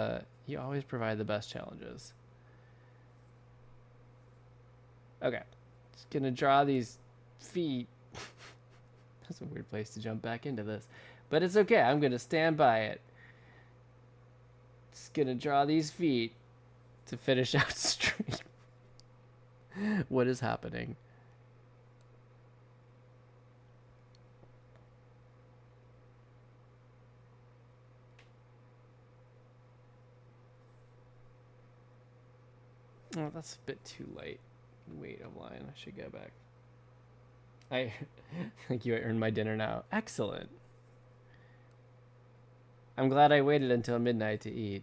provide the best challenges. Okay. Just going to draw these feet. That's a weird place to jump back into this. But it's okay. I'm going to stand by it. Just going to draw these feet to finish out straight. What is happening? Oh, that's a bit too late. Wait a line. I should go back. I think you earned my dinner now. Excellent. I'm glad I waited until midnight to eat.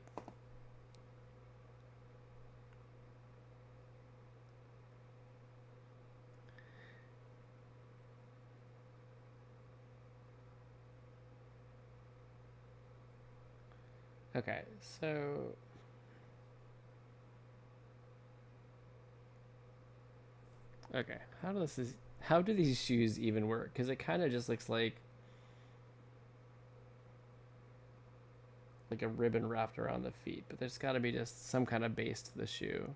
Okay, so okay, how do these shoes even work? Because it kind of just looks like a ribbon wrapped around the feet, but there's got to be just some kind of base to the shoe,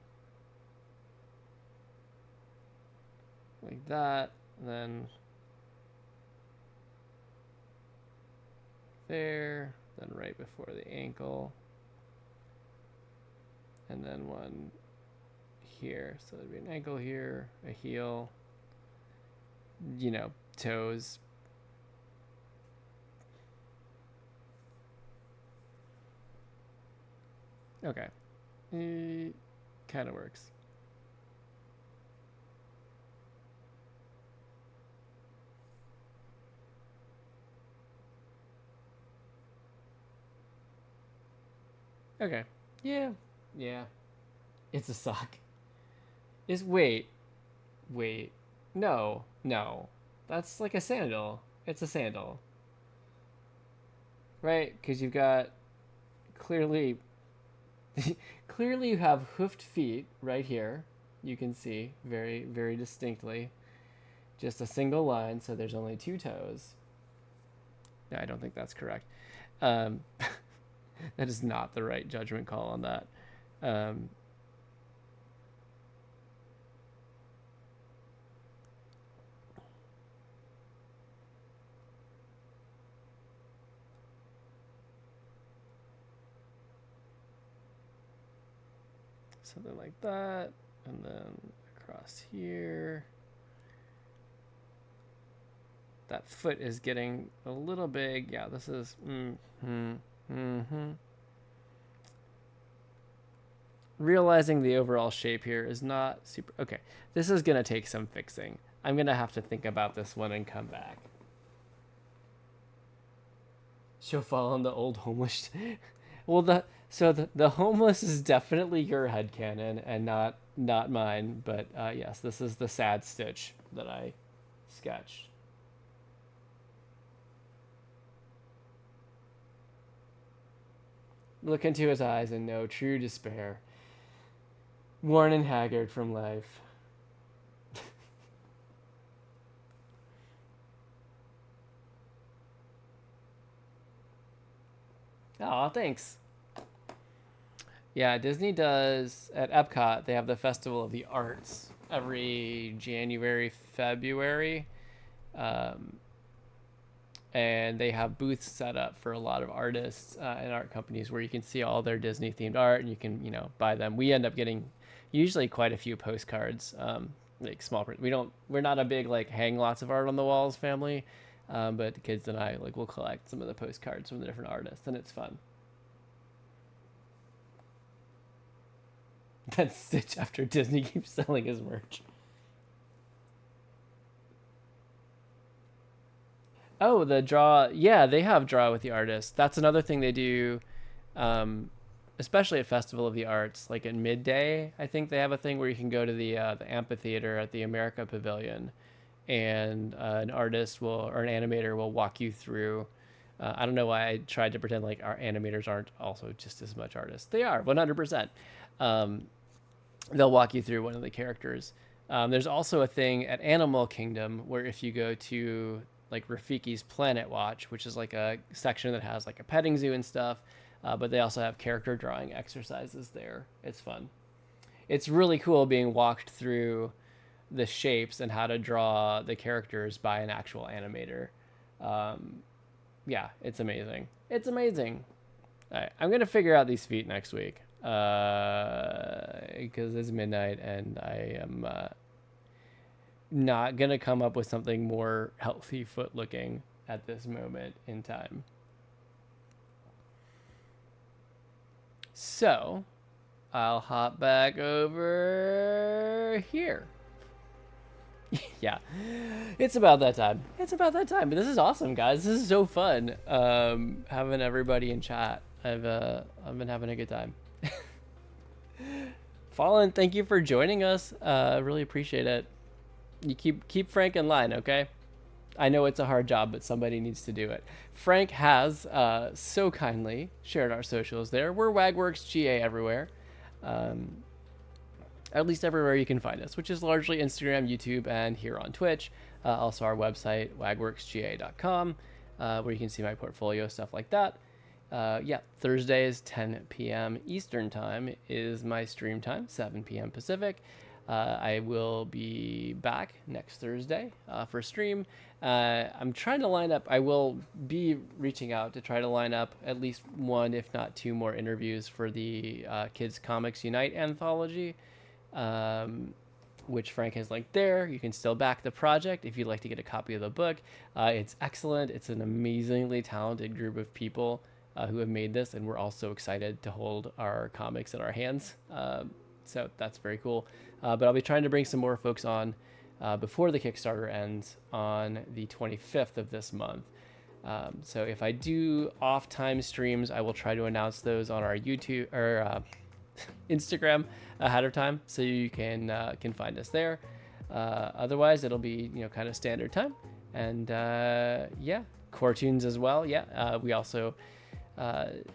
like that. Then there, then right before the ankle, and then one here. So there'd be an ankle here, a heel, toes. Okay. It kind of works. Okay. Yeah. Yeah. It's a sock. Wait. No. That's like a sandal. It's a sandal. Right? Because you've got clearly clearly you have hoofed feet right here. You can see very, very distinctly. Just a single line, so there's only two toes. No, I don't think that's correct. That is not the right judgment call on that. Something like that, and then across here. That foot is getting a little big. Yeah, this is Mm-hmm. Realizing the overall shape here is not super... Okay, this is going to take some fixing. I'm going to have to think about this one and come back. She'll fall on the old homeless... Well, the homeless is definitely your headcanon and not mine. But yes, this is the sad Stitch that I sketched. Look into his eyes and know true despair. Worn and haggard from life. Aw, thanks. Yeah, Disney does, at Epcot, they have the Festival of the Arts every January, February. And they have booths set up for a lot of artists and art companies where you can see all their Disney themed art and you can, buy them. We end up getting usually quite a few postcards, like small print. We're not a big like hang lots of art on the walls family, but the kids and I will collect some of the postcards from the different artists and it's fun. That's Stitch after Disney keeps selling his merch. Oh, the draw. Yeah, they have draw with the artist. That's another thing they do, especially at Festival of the Arts. Like at midday, I think they have a thing where you can go to the amphitheater at the America Pavilion, and an artist or an animator will walk you through. I don't know why I tried to pretend like our animators aren't also just as much artists. They are 100%. They'll walk you through one of the characters. There's also a thing at Animal Kingdom where if you go to like Rafiki's Planet Watch, which is like a section that has like a petting zoo and stuff, but they also have character drawing exercises there. It's fun. It's really cool being walked through the shapes and how to draw the characters by an actual animator. Yeah, it's amazing. It's amazing. All right, I'm gonna figure out these feet next week because it's midnight and I am not gonna come up with something more healthy foot looking at this moment in time. So I'll hop back over here. Yeah, it's about that time. But this is awesome, guys. This is so fun having everybody in chat. I've been having a good time. Fallen, thank you for joining us. Really appreciate it. You keep Frank in line, okay? I know it's a hard job, but somebody needs to do it. Frank has so kindly shared our socials there. We're WagWorksGA everywhere. At least everywhere you can find us, which is largely Instagram, YouTube, and here on Twitch. Also our website, wagworksga.com, where you can see my portfolio, stuff like that. Yeah, Thursdays, 10 p.m. Eastern time is my stream time, 7 p.m. Pacific. I will be back next Thursday for stream. I'm trying to line up. I will be reaching out to try to line up at least one, if not two more interviews for the Kids Comics Unite anthology, which Frank has linked there. You can still back the project if you'd like to get a copy of the book. It's excellent. It's an amazingly talented group of people who have made this, and we're also excited to hold our comics in our hands. So that's very cool. But I'll be trying to bring some more folks on before the Kickstarter ends on the 25th of this month. So if I do off-time streams, I will try to announce those on our YouTube or Instagram ahead of time, so you can find us there. Otherwise, it'll be kind of standard time. And yeah, Core Toons as well. Yeah, we also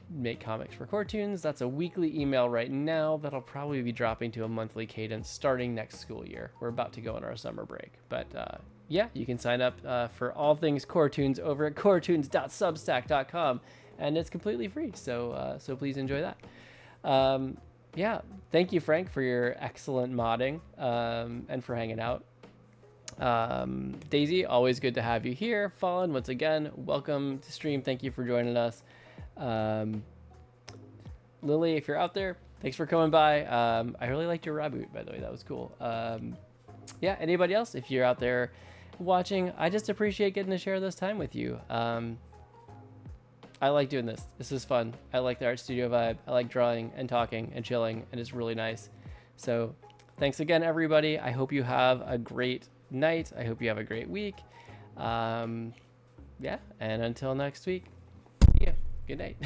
make comics for Core Toons. That's a weekly email right now that'll probably be dropping to a monthly cadence starting next school year. We're about to go on our summer break, but yeah, you can sign up for all things Core Toons over at coretoons.substack.com, and it's completely free. So please enjoy that. Yeah, thank you, Frank, for your excellent modding and for hanging out. Daisy, always good to have you here. Fallen, once again, welcome to stream. Thank you for joining us. Lily, if you're out there, thanks for coming by. I really liked your reboot, by the way. That was cool. Yeah, anybody else, if you're out there watching, I just appreciate getting to share this time with you. I I like doing this. This is fun. I like the art studio vibe. I like drawing and talking and chilling, and it's really nice. So thanks again, everybody. I hope you have a great night. I hope you have a great week. Yeah, and until next week, yeah, good night.